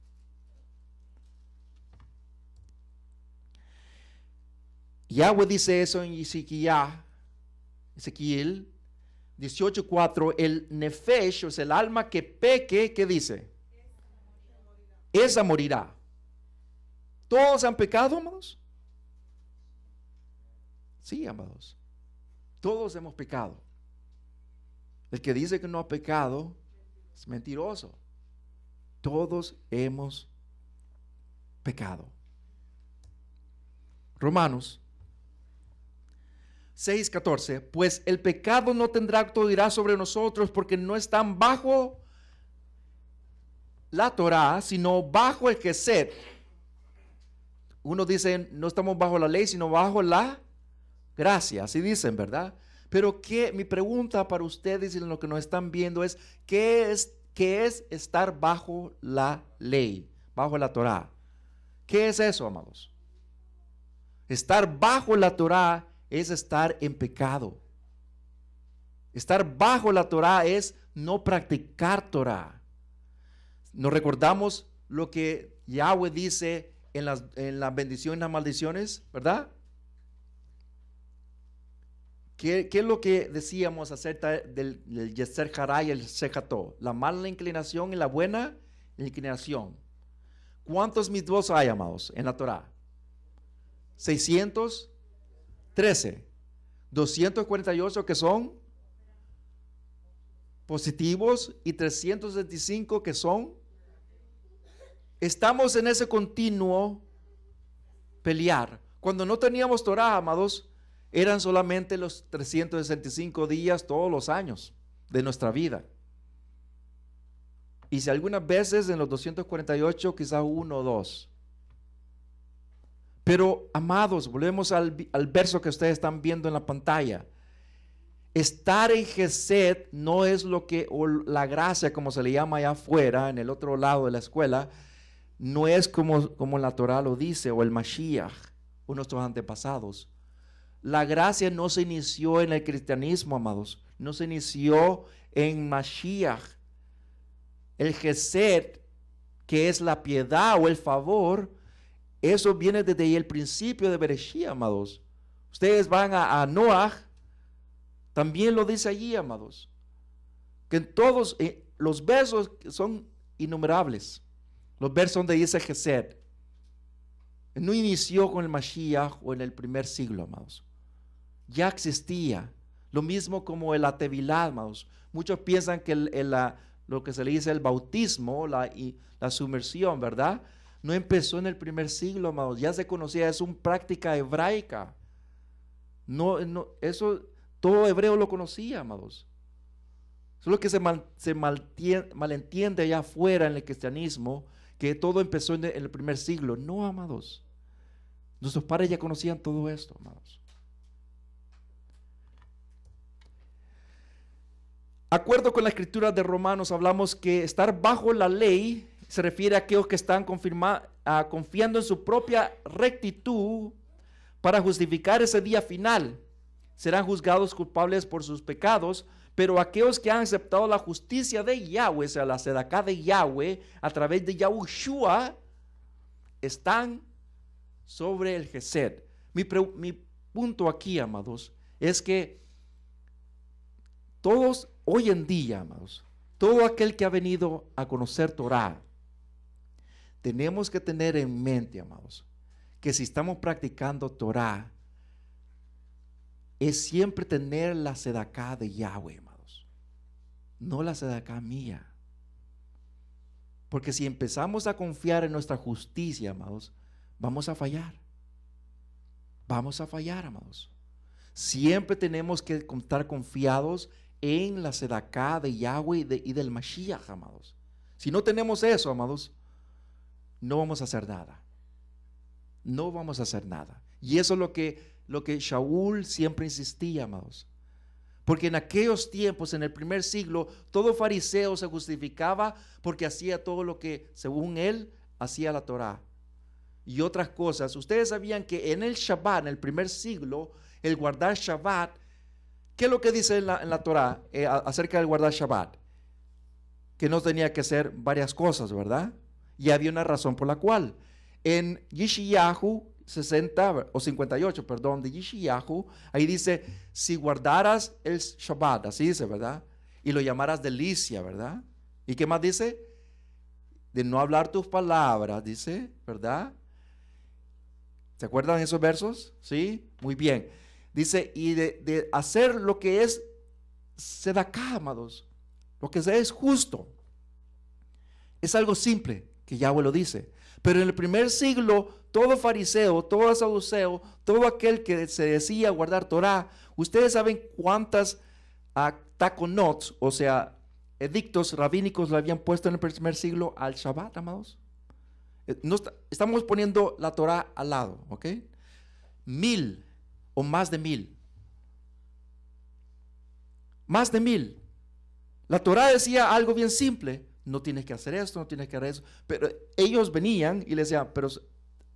Yahweh dice eso en Ezequiel 18:4. El nefesh, o sea, el alma que peque, ¿qué dice? Esa morirá. ¿Todos han pecado, amados? Sí, amados. Todos hemos pecado. El que dice que no ha pecado es mentiroso. Todos hemos pecado. Romanos 6:14. Pues el pecado no tendrá autoridad sobre nosotros porque no están bajo la Torá, sino bajo el Gesed. Uno dice, no estamos bajo la ley, sino bajo la gracia. Así dicen, ¿verdad? Pero mi pregunta para ustedes y los que nos están viendo es, ¿qué es estar bajo la ley, bajo la Torá? ¿Qué es eso, amados? Estar bajo la Torá es estar en pecado. Estar bajo la Torá es no practicar Torá. Nos recordamos lo que Yahweh dice en las bendiciones y las maldiciones, ¿verdad? ¿Qué es lo que decíamos acerca del Yeser Hará y el Sejató? La mala inclinación y la buena inclinación. ¿Cuántos mitzvot hay, amados, en la Torá? 613. 248 que son positivos y 365 que son. Estamos en ese continuo pelear. Cuando no teníamos Torá, amados, eran solamente los 365 días todos los años de nuestra vida. Y si algunas veces en los 248 quizás uno o dos. Pero, amados, volvemos al verso que ustedes están viendo en la pantalla. Estar en Gesed no es o la gracia, como se le llama allá afuera, en el otro lado de la escuela, no es como la Torah lo dice, o el Mashiach, o nuestros antepasados. La gracia no se inició en el cristianismo, amados. No se inició en Mashiach. El Gesed, que es la piedad o el favor, eso viene desde ahí el principio de Bereshit, amados. Ustedes van a Noah, también lo dice allí, amados. Que en todos los versos son innumerables. Los versos donde dice Gesed. No inició con el Mashiach o en el primer siglo, amados. Ya existía. Lo mismo como el Atevilá, amados. Muchos piensan que lo que se le dice el bautismo, la sumersión, ¿verdad? No empezó en el primer siglo, amados. Ya se conocía, es una práctica hebraica. Eso todo hebreo lo conocía, amados. Solo que se malentiende allá afuera en el cristianismo que todo empezó en el primer siglo. No, amados. Nuestros padres ya conocían todo esto, amados. Acuerdo con la escritura de Romanos, hablamos que estar bajo la ley se refiere a aquellos que están confiando en su propia rectitud para justificar ese día final. Serán juzgados culpables por sus pecados, pero aquellos que han aceptado la justicia de Yahweh, o sea, la sedaká de Yahweh, a través de Yahushua, están sobre el Gesed. Mi punto aquí, amados, es que todos hoy en día, amados, todo aquel que ha venido a conocer Torah, tenemos que tener en mente, amados, que si estamos practicando Torah, es siempre tener la sedaká de Yahweh, amados, no la sedaká mía. Porque si empezamos a confiar en nuestra justicia, amados, vamos a fallar. Vamos a fallar, amados. Siempre tenemos que estar confiados en la sedaká de Yahweh y del Mashiach, amados. Si no tenemos eso, amados, no vamos a hacer nada. No vamos a hacer nada. Y eso es lo que Shaul siempre insistía, amados. Porque en aquellos tiempos, en el primer siglo, todo fariseo se justificaba porque hacía todo lo que, según él, hacía la Torá. Y otras cosas. Ustedes sabían que en el Shabbat, en el primer siglo, el guardar Shabbat, ¿qué es lo que dice en la Torá acerca del guardar Shabbat? Que no tenía que hacer varias cosas, ¿verdad? Y había una razón por la cual. En Yeshayahu 60 o 58, perdón, de Yeshayahu, ahí dice, si guardaras el Shabbat, así dice, ¿verdad? Y lo llamaras delicia, ¿verdad? ¿Y qué más dice? De no hablar tus palabras, dice, ¿verdad? ¿Se acuerdan de esos versos? Sí, muy bien. Dice, y de hacer lo que es sedaká, amados, lo que es justo. Es algo simple, que Yahweh lo dice. Pero en el primer siglo, todo fariseo, todo saduceo, todo aquel que se decía guardar Torah, ustedes saben cuántas taconot, o sea, edictos rabínicos le habían puesto en el primer siglo al Shabbat, amados? No estamos poniendo la Torah al lado, ¿ok? 1000 o más de 1000. Más de 1000. La Torah decía algo bien simple: no tienes que hacer esto, no tienes que hacer eso. Pero ellos venían y les decían: pero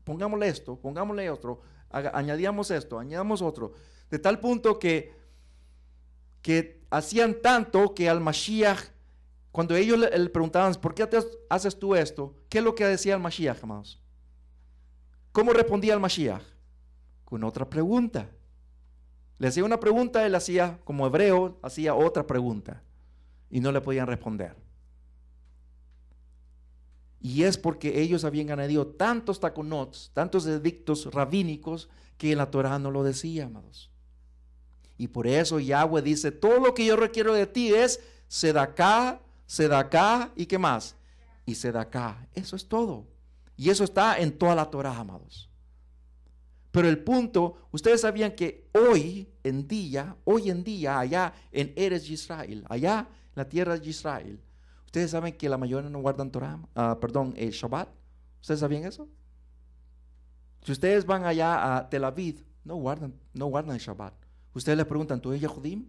pongámosle esto, pongámosle otro, añadíamos esto, añadamos otro. De tal punto que hacían tanto que al Mashiach, cuando ellos le preguntaban: ¿por qué haces tú esto? ¿Qué es lo que decía el Mashiach, amados? ¿Cómo respondía el Mashiach? Con otra pregunta. Le hacía una pregunta, él hacía, como hebreo, hacía otra pregunta. Y no le podían responder. Y es porque ellos habían añadido tantos taconots, tantos edictos rabínicos, que en la Torah no lo decía, amados. Y por eso Yahweh dice: todo lo que yo requiero de ti es sedaká, sedaká, ¿y qué más? Y sedaká. Eso es todo. Y eso está en toda la Torah, amados. Pero el punto, ustedes sabían que hoy en día, allá en Eretz Yisrael, allá en la tierra de Israel, ustedes saben que la mayoría no guardan Shabbat. ¿Ustedes sabían eso? Si ustedes van allá a Tel Aviv, no guardan el Shabbat. Ustedes le preguntan: ¿tú eres Yehudim?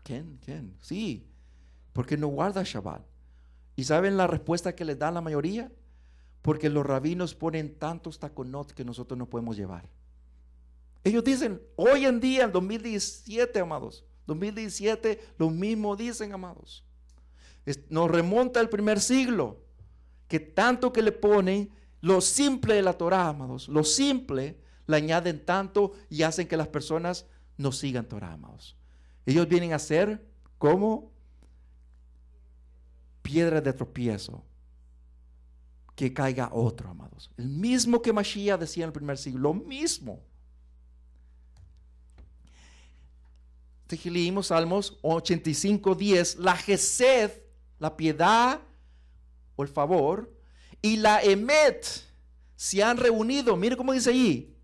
¿Quién? Sí. ¿Por qué no guarda Shabbat? ¿Y saben la respuesta que les dan la mayoría? Porque los rabinos ponen tantos taconot que nosotros no podemos llevar. Ellos dicen, hoy en día, en 2017, amados, 2017, lo mismo dicen, amados. Nos remonta al primer siglo, que tanto que le ponen lo simple de la Torah, amados, lo simple, le añaden tanto y hacen que las personas no sigan Torah, amados. Ellos vienen a ser como piedra de tropiezo, que caiga otro, amados. El mismo que Mashiach decía en el primer siglo, lo mismo. Leímos Salmos 85:10, la Gesed, la piedad o el favor, y la Emet se han reunido. Mire cómo dice allí: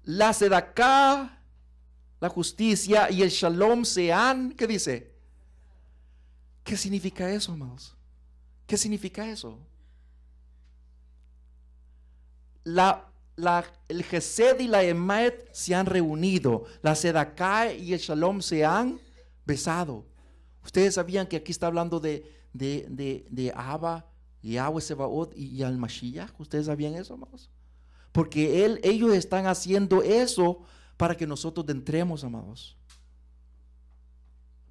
la Sedaká, la justicia, y el Shalom se han, ¿qué dice? ¿Qué significa eso, amados? ¿Qué significa eso? El Gesed y la Emet se han reunido. La Sedaká y el Shalom se han besado. Ustedes sabían que aquí está hablando de Abba, Yahweh Sebaot y al Mashiach. ¿Ustedes sabían eso, amados? Porque ellos están haciendo eso para que nosotros entremos, amados.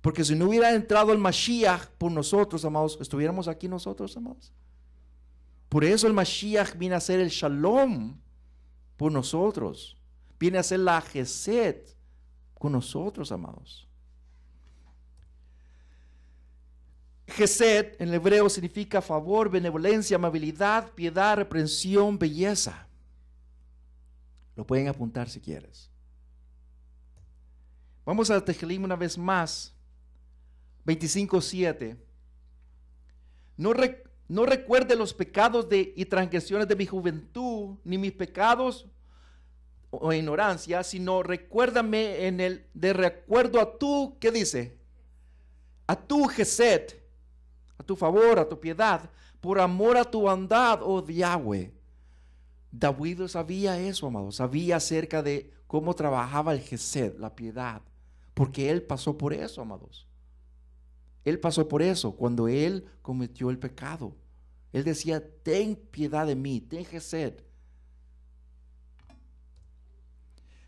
Porque si no hubiera entrado el Mashiach por nosotros, amados, estuviéramos aquí nosotros, amados. Por eso el Mashiach viene a ser el Shalom por nosotros. Viene a ser la Gesed con nosotros, amados. Gesed en hebreo significa favor, benevolencia, amabilidad, piedad, reprensión, belleza. Lo pueden apuntar si quieres. Vamos a Tehilim una vez más. 25:7. No recuerde los pecados y transgresiones de mi juventud, ni mis pecados o ignorancia, sino recuérdame de recuerdo a tu, ¿qué dice? A tu Gesed, a tu favor, a tu piedad, por amor a tu bondad, oh Yahweh. David sabía eso, amado, sabía acerca de cómo trabajaba el Gesed, la piedad, porque él pasó por eso, amados. Él pasó por eso cuando él cometió el pecado. Él decía: ten piedad de mí, ten Gesed.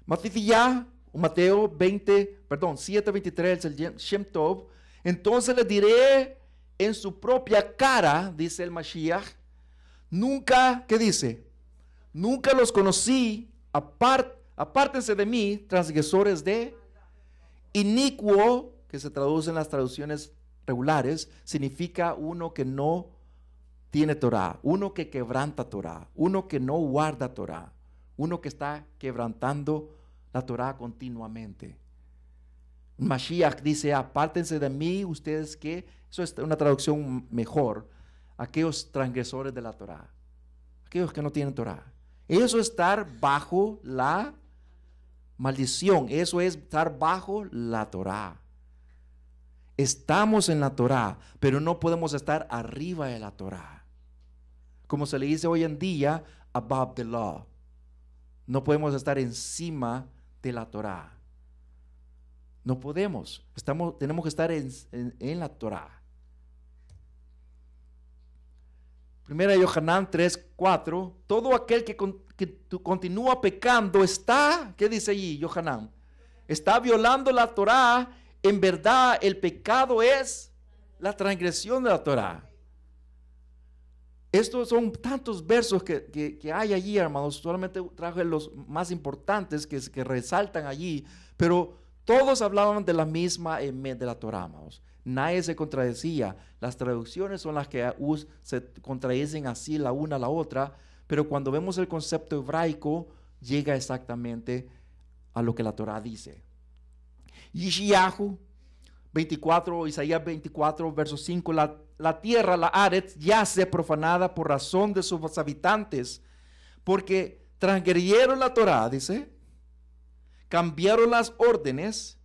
Mateo 7:23, el Shem Tov. Entonces les diré en su propia cara, dice el Mashiach, nunca, ¿qué dice? Nunca los conocí, apártense de mí, transgresores de inicuo, que se traduce en las traducciones regulares, significa uno que no tiene Torah, uno que quebranta Torah, uno que no guarda Torah, uno que está quebrantando la Torah continuamente. Mashiach dice: apártense de mí, ustedes que, eso es una traducción mejor, aquellos transgresores de la Torah, aquellos que no tienen Torah. Eso es estar bajo la maldición, eso es estar bajo la Torah. Estamos en la Torá, pero no podemos estar arriba de la Torá. Como se le dice hoy en día, above the law. No podemos estar encima de la Torá. No podemos. Tenemos que estar en la Torá. Primera de Yohanan 3:4. Todo aquel que continúa pecando está, ¿qué dice allí Yohanan? Está violando la Torá. En verdad, el pecado es la transgresión de la Torá. Estos son tantos versos que hay allí, hermanos. Solamente traje los más importantes que resaltan allí, pero todos hablaban de la misma de la Torá, hermanos. Nadie se contradecía. Las traducciones son las que se contradicen así la una a la otra, pero cuando vemos el concepto hebraico, llega exactamente a lo que la Torá dice. Yeshayahu 24, Isaías 24, verso 5, la tierra, la Aretz, yace profanada por razón de sus habitantes, porque transgredieron la Torá, dice, cambiaron las órdenes,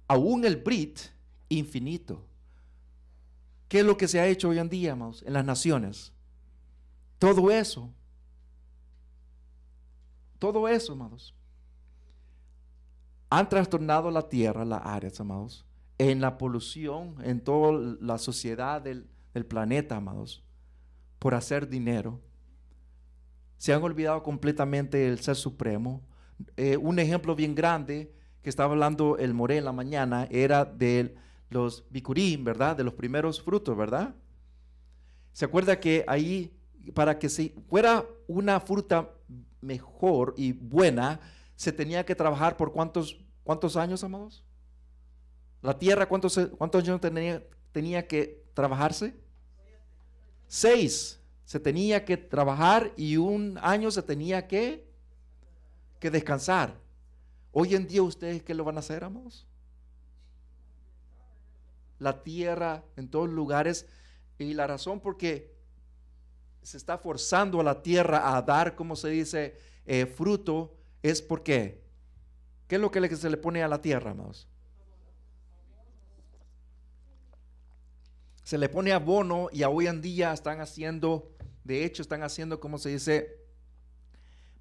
aún el Brit infinito. ¿Qué es lo que se ha hecho hoy en día, hermanos, en las naciones? Todo eso, hermanos, han trastornado la tierra, la Aretz, amados, en la polución, en toda la sociedad del planeta, amados, por hacer dinero. Se han olvidado completamente del Ser Supremo. Un ejemplo bien grande que estaba hablando el Moré en la mañana era de los bicurín, ¿verdad? De los primeros frutos, ¿verdad? ¿Se acuerda que ahí, para que fuera una fruta mejor y buena, se tenía que trabajar por cuántos años, amados? La tierra, ¿cuántos años tenía que trabajarse? 6. Se tenía que trabajar y 1 año se tenía que descansar. Hoy en día, ¿ustedes qué lo van a hacer, amados? La tierra en todos lugares, y la razón porque se está forzando a la tierra a dar, como se dice, fruto, es porque, ¿qué es lo que se le pone a la tierra, amados? Se le pone abono, y hoy en día están haciendo, como se dice,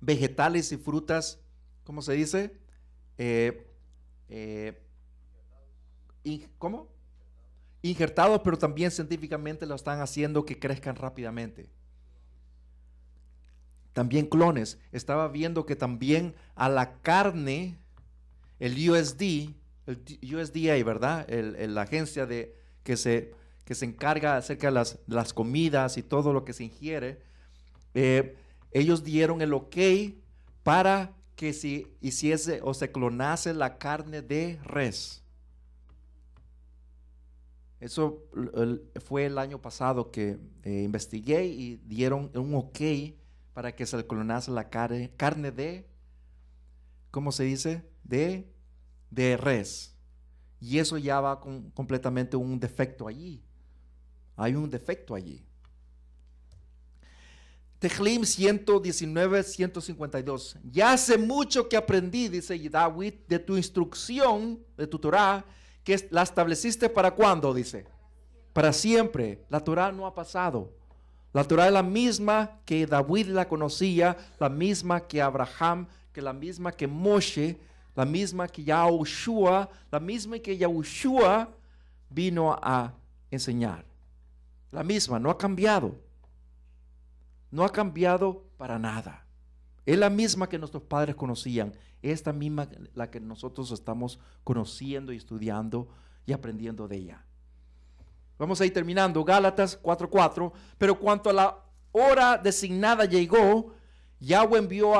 vegetales y frutas, ¿cómo se dice? ¿Cómo? Injertados, pero también científicamente lo están haciendo que crezcan rápidamente. También clones. Estaba viendo que también a la carne, el USDA, ¿verdad? La agencia que se encarga acerca de las comidas y todo lo que se ingiere, ellos dieron el ok para que se hiciese o se clonase la carne de res. Eso fue el año pasado que investigué y dieron un ok para que se clonase la carne de, ¿cómo se dice? De res. Y eso ya va completamente un defecto allí. Hay un defecto allí. Tehillim 119, 152. Ya hace mucho que aprendí, dice David, de tu instrucción, de tu Torah, que la estableciste para ¿cuándo? Dice. Para siempre. La Torah no ha pasado. La Torah es la misma que David la conocía, la misma que Abraham, que la misma que Moshe, la misma que Yahushua, la misma que Yahushua vino a enseñar. La misma, no ha cambiado. No ha cambiado para nada. Es la misma que nuestros padres conocían. Esta misma la que nosotros estamos conociendo y estudiando y aprendiendo de ella. Vamos a ir terminando. Gálatas 4:4. Pero cuanto a la hora designada llegó, Yahweh envió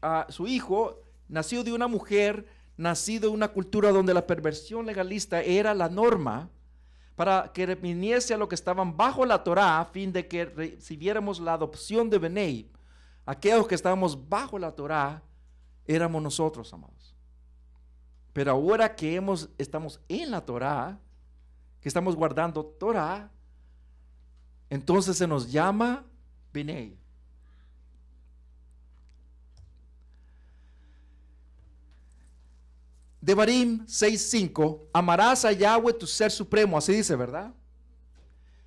a su hijo, nacido de una mujer, nacido en una cultura donde la perversión legalista era la norma, para que reviniese a lo que estaban bajo la Torá, a fin de que recibiéramos la adopción de Benei. Aquellos que estábamos bajo la Torá éramos nosotros, amados. Pero ahora que estamos en la Torá, que estamos guardando Torá, entonces se nos llama Benei. Devarim 6:5, amarás a Yahweh tu ser supremo, así dice, ¿verdad?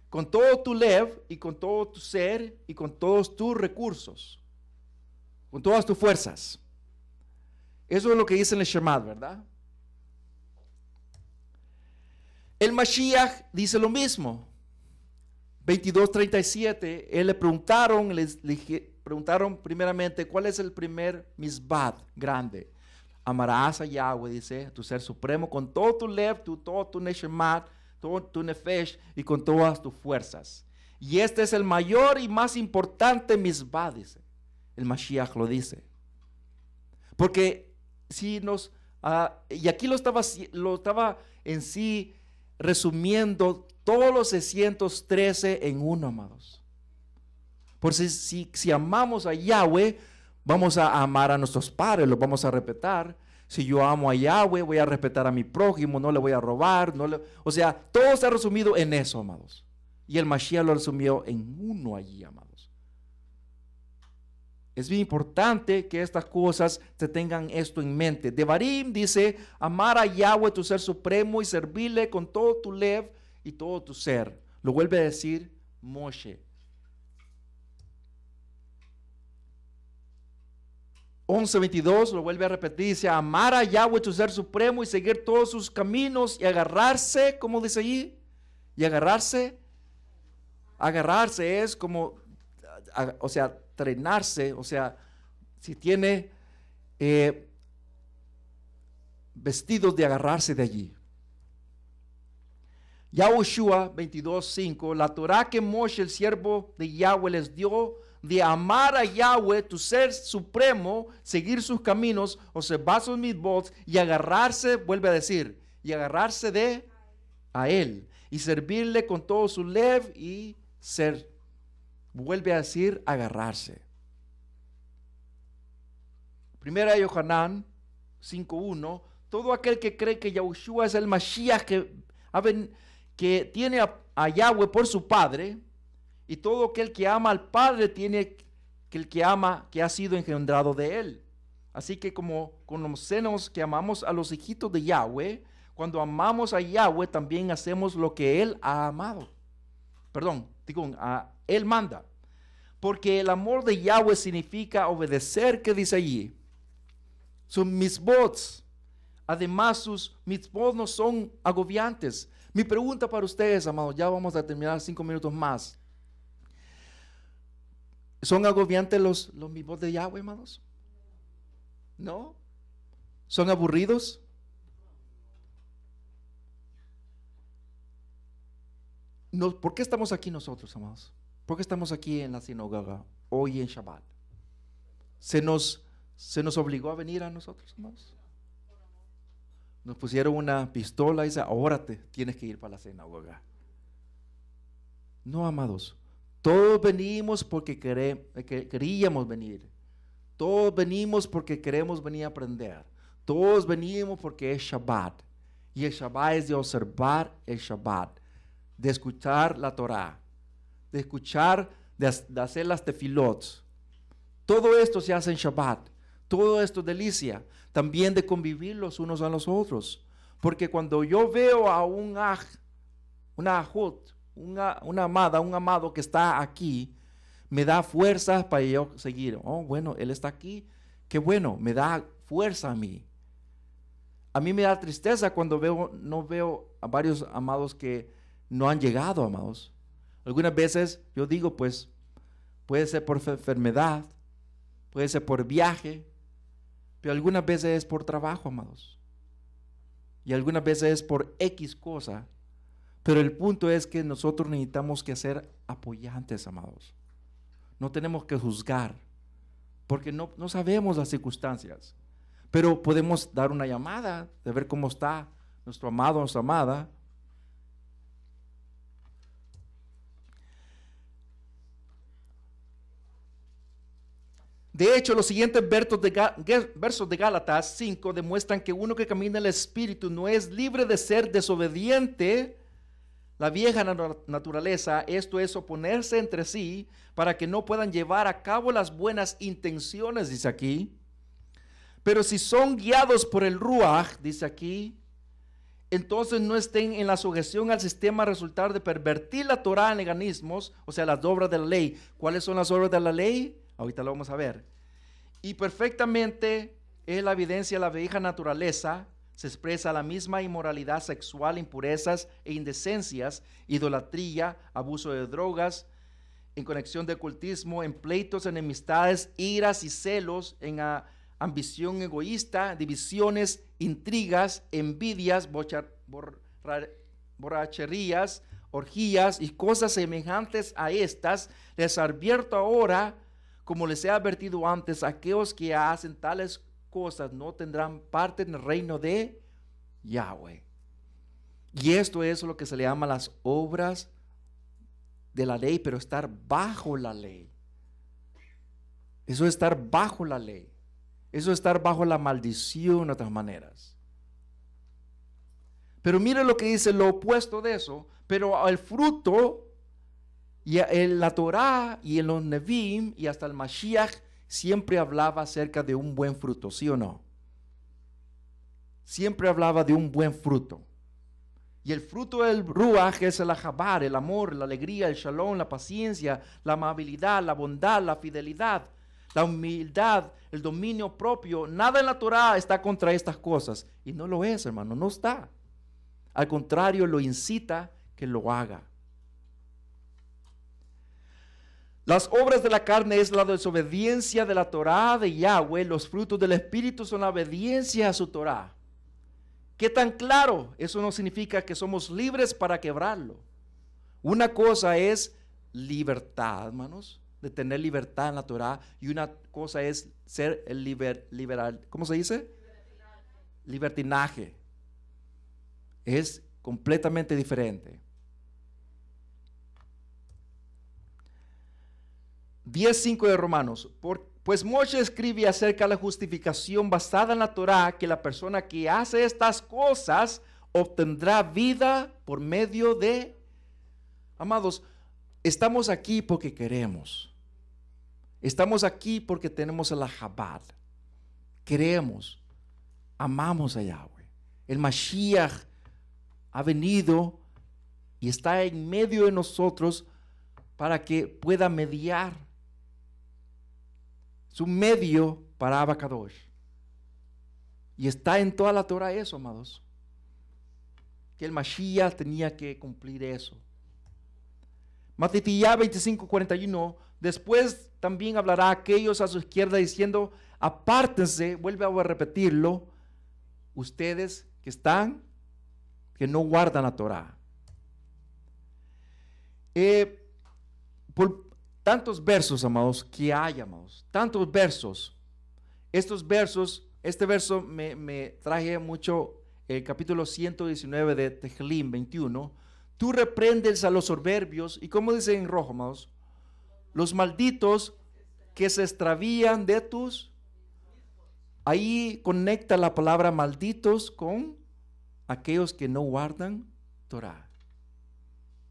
Con todo tu lev y con todo tu ser y con todos tus recursos, con todas tus fuerzas. Eso es lo que dice en el Shemad, ¿verdad? El Mashiach dice lo mismo. 22:37, él le preguntaron primeramente, ¿cuál es el primer misbad grande? Amarás a Yahweh, dice, tu ser supremo, con todo tu lev, todo tu neshemat, todo tu nefesh y con todas tus fuerzas. Y este es el mayor y más importante misbad, dice. El Mashiach lo dice. Porque si nos, y aquí lo estaba en sí resumiendo todos los 613 en uno, amados. Por si amamos a Yahweh, vamos a amar a nuestros padres, los vamos a respetar. Si yo amo a Yahweh, voy a respetar a mi prójimo, no le voy a robar. O sea, todo está resumido en eso, amados. Y el Mashiach lo resumió en uno allí, amados. Es bien importante que estas cosas se tengan esto en mente. Devarim dice, amar a Yahweh, tu ser supremo, y servirle con todo tu lev y todo tu ser. Lo vuelve a decir Moshe. 11:22 lo vuelve a repetir, dice, amar a Yahweh, tu ser supremo, y seguir todos sus caminos y agarrarse, ¿cómo dice allí? Y agarrarse es como, o sea, trenarse, o sea, si tiene vestidos de agarrarse de allí. Yahushua 22:5, la Torah que Moshe, el siervo de Yahweh, les dio de amar a Yahweh, tu ser supremo, seguir sus caminos, observar sus mitzvot y agarrarse, vuelve a decir, y agarrarse de a él y servirle con todo su lev y ser, vuelve a decir, agarrarse. Primera de Yohanan 5:1, todo aquel que cree que Yahushua es el Mashiach que tiene a Yahweh por su Padre, y todo aquel que ama al Padre tiene que el que ama que ha sido engendrado de él. Así que como conocemos que amamos a los hijitos de Yahweh, cuando amamos a Yahweh también hacemos lo que él ha amado. Él manda. Porque el amor de Yahweh significa obedecer, ¿qué dice allí? Sus mitzvot. Además, sus mitzvot no son agobiantes. Mi pregunta para ustedes, amados, ya vamos a terminar 5 minutos más. ¿Son agobiantes los mitzvot de Yahweh, amados? ¿No? ¿Son aburridos? No, ¿por qué estamos aquí nosotros, amados? ¿Por qué estamos aquí en la sinagoga hoy en Shabbat? ¿Se nos obligó a venir a nosotros, amados? Nos pusieron una pistola y dice, ahora tienes que ir para la sinagoga. No, amados. Todos venimos porque queríamos venir. Todos venimos porque queremos venir a aprender. Todos venimos porque es Shabbat. Y el Shabbat es de observar el Shabbat, de escuchar la Torah, de escuchar, de hacer las tefilot. Todo esto se hace en Shabbat. Todo esto es delicia. También de convivir los unos a los otros. Porque cuando yo veo a una amada, un amado que está aquí, me da fuerzas para yo seguir. Oh, bueno, él está aquí. Qué bueno, me da fuerza a mí. A mí me da tristeza cuando no veo a varios amados que no han llegado, amados. Algunas veces yo digo, pues, puede ser por enfermedad, puede ser por viaje, pero algunas veces es por trabajo, amados. Y algunas veces es por X cosa. Pero el punto es que nosotros necesitamos que ser apoyantes, amados. No tenemos que juzgar, porque no sabemos las circunstancias. Pero podemos dar una llamada de ver cómo está nuestro amado, nuestra amada. De hecho, los siguientes versos de Gálatas 5 demuestran que uno que camina en el Espíritu no es libre de ser desobediente. La vieja naturaleza, esto es oponerse entre sí para que no puedan llevar a cabo las buenas intenciones, dice aquí. Pero si son guiados por el Ruach, dice aquí, entonces no estén en la sujeción al sistema a resultar de pervertir la Torah en legalismos, o sea, las obras de la ley. ¿Cuáles son las obras de la ley? Ahorita lo vamos a ver. Y perfectamente es la evidencia de la vieja naturaleza. Se expresa la misma inmoralidad sexual, impurezas e indecencias, idolatría, abuso de drogas, en conexión de ocultismo, en pleitos, enemistades, iras y celos, en ambición egoísta, divisiones, intrigas, envidias, borracherías, orgías y cosas semejantes a estas. Les advierto ahora, como les he advertido antes, aquellos que hacen tales cosas no tendrán parte en el reino de Yahweh. Y esto es lo que se le llama las obras de la ley, pero estar bajo la ley. Eso es estar bajo la ley. Eso es estar bajo la maldición de otras maneras. Pero mire lo que dice lo opuesto de eso. Pero el fruto, y en la Torah y en los Nevim y hasta el Mashiach siempre hablaba acerca de un buen fruto, ¿sí o no? Siempre hablaba de un buen fruto. Y el fruto del Ruach es el ahabar, el amor, la alegría, el shalom, la paciencia, la amabilidad, la bondad, la fidelidad, la humildad, el dominio propio. Nada en la Torah está contra estas cosas. Y no lo es, hermano, no está. Al contrario, lo incita que lo haga. Las obras de la carne es la desobediencia de la Torah de Yahweh. Los frutos del Espíritu son la obediencia a su Torah. ¿Qué tan claro? Eso no significa que somos libres para quebrarlo. Una cosa es libertad, hermanos, de tener libertad en la Torah, y una cosa es ser el liberal. ¿Cómo se dice? Libertinaje. Es completamente diferente. 10:5 de Romanos. Pues Moshe escribe acerca de la justificación basada en la Torah, que la persona que hace estas cosas obtendrá vida por medio de... Amados, estamos aquí porque queremos. Estamos aquí porque tenemos el Ahabad. Queremos, amamos a Yahweh. El Mashiach ha venido y está en medio de nosotros para que pueda mediar. Es un medio para Abba Kadosh. Y está en toda la Torah eso, amados. Que el Mashiach tenía que cumplir eso. Matitiyah 25:41. Después también hablará a aquellos a su izquierda diciendo: apártense, vuelve a repetirlo, ustedes que no guardan la Torah. Por tantos versos, amados, que hay, amados, tantos versos. Este verso me traje mucho el capítulo 119 de Tehillim 21. Tú reprendes a los soberbios, y como dice en rojo, amados, los malditos que se extravían de tus. Ahí conecta la palabra malditos con aquellos que no guardan Torah.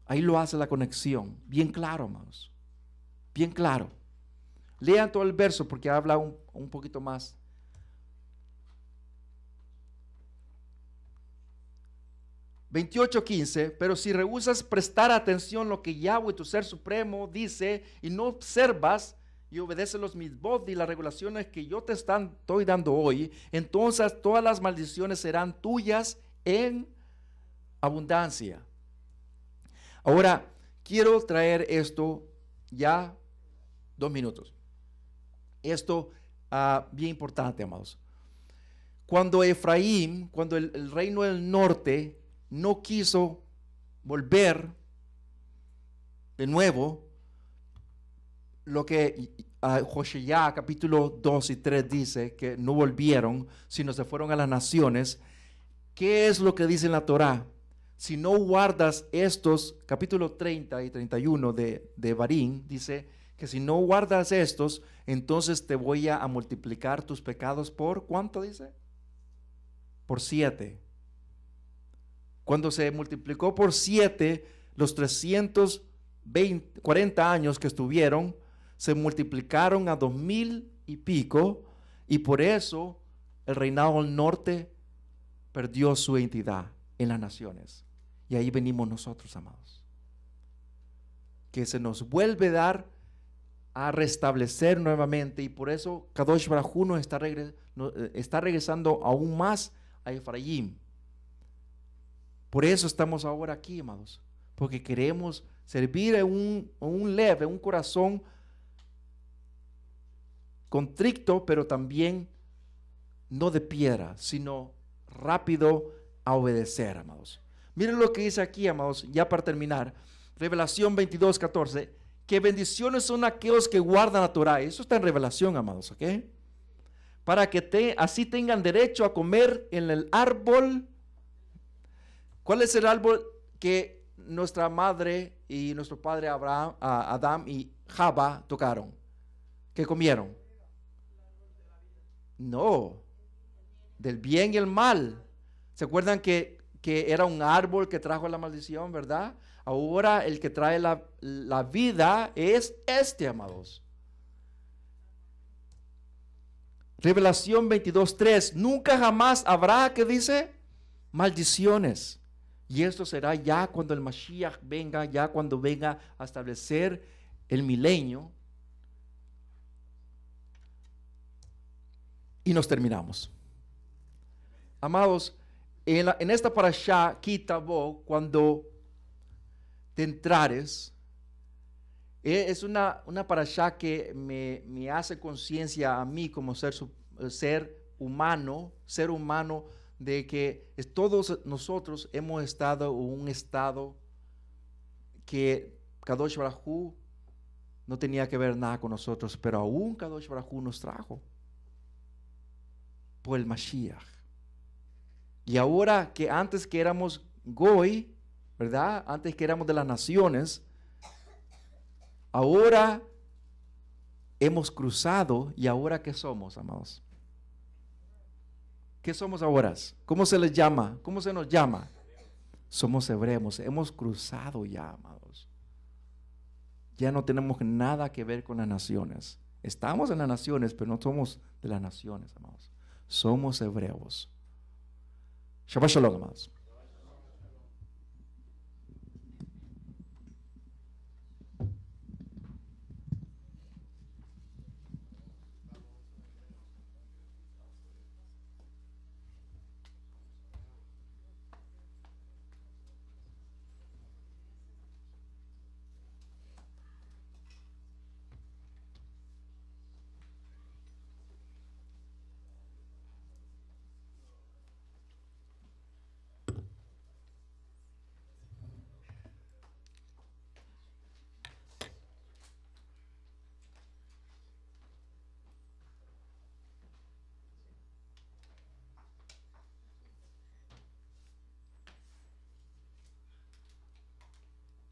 Ahí lo hace la conexión, bien claro, amados. Bien claro. Lean todo el verso porque habla un poquito más. (28:15) Pero si rehusas prestar atención a lo que Yahweh, tu ser supremo, dice, y no observas y obedeces los mitzvot y las regulaciones que yo te estoy dando hoy, entonces todas las maldiciones serán tuyas en abundancia. Ahora, quiero traer esto ya 2 minutos. Esto bien importante, amados. Cuando Efraín, cuando el reino del norte no quiso volver de nuevo, lo que Joshua capítulo 2 y 3 dice, que no volvieron, sino se fueron a las naciones. ¿Qué es lo que dice en la Torah? Si no guardas estos, capítulo 30 y 31 de Barín, dice que si no guardas estos, entonces te voy a multiplicar tus pecados por, ¿cuánto dice? Por 7. Cuando se multiplicó por 7, los 340 años que estuvieron, se multiplicaron a 2000 y pico, y por eso el reinado del norte perdió su entidad en las naciones. Y ahí venimos nosotros, amados. Que se nos vuelve a dar a restablecer nuevamente, y por eso Kadosh Baruj Hu nos está regresando aún más a Efraín. Por eso estamos ahora aquí, amados, porque queremos servir en un corazón contrito, pero también no de piedra, sino rápido a obedecer, amados. Miren lo que dice aquí, amados, ya para terminar, Revelación 22:14, que bendiciones son aquellos que guardan la Torah. Eso está en Revelación, amados, ¿ok? Para que así tengan derecho a comer en el árbol. ¿Cuál es el árbol que nuestra madre y nuestro padre Adán y Java tocaron? ¿Qué comieron? No, del bien y el mal. ¿Se acuerdan que era un árbol que trajo la maldición, verdad? Ahora el que trae la vida es amados. Revelación 22:3, nunca jamás habrá, ¿qué dice? Maldiciones. Y esto será ya cuando el Mashiach venga, ya cuando venga a establecer el milenio. Y nos terminamos. Amados, en esta parashá, Kitabo, cuando te entrares, es una parashá que me hace conciencia a mí como ser humano, de que todos nosotros hemos estado en un estado que Kadosh Baruj Hu no tenía que ver nada con nosotros, pero aún Kadosh Baruj Hu nos trajo por el Mashiach. Y ahora que antes que éramos Goy, ¿verdad? Antes que éramos de las naciones, ahora hemos cruzado. ¿Y ahora qué somos, amados? ¿Qué somos ahora? ¿Cómo se les llama? ¿Cómo se nos llama? Somos hebreos. Hemos cruzado ya, amados. Ya no tenemos nada que ver con las naciones. Estamos en las naciones, pero no somos de las naciones, amados. Somos hebreos. Shabbat Shalom, amados.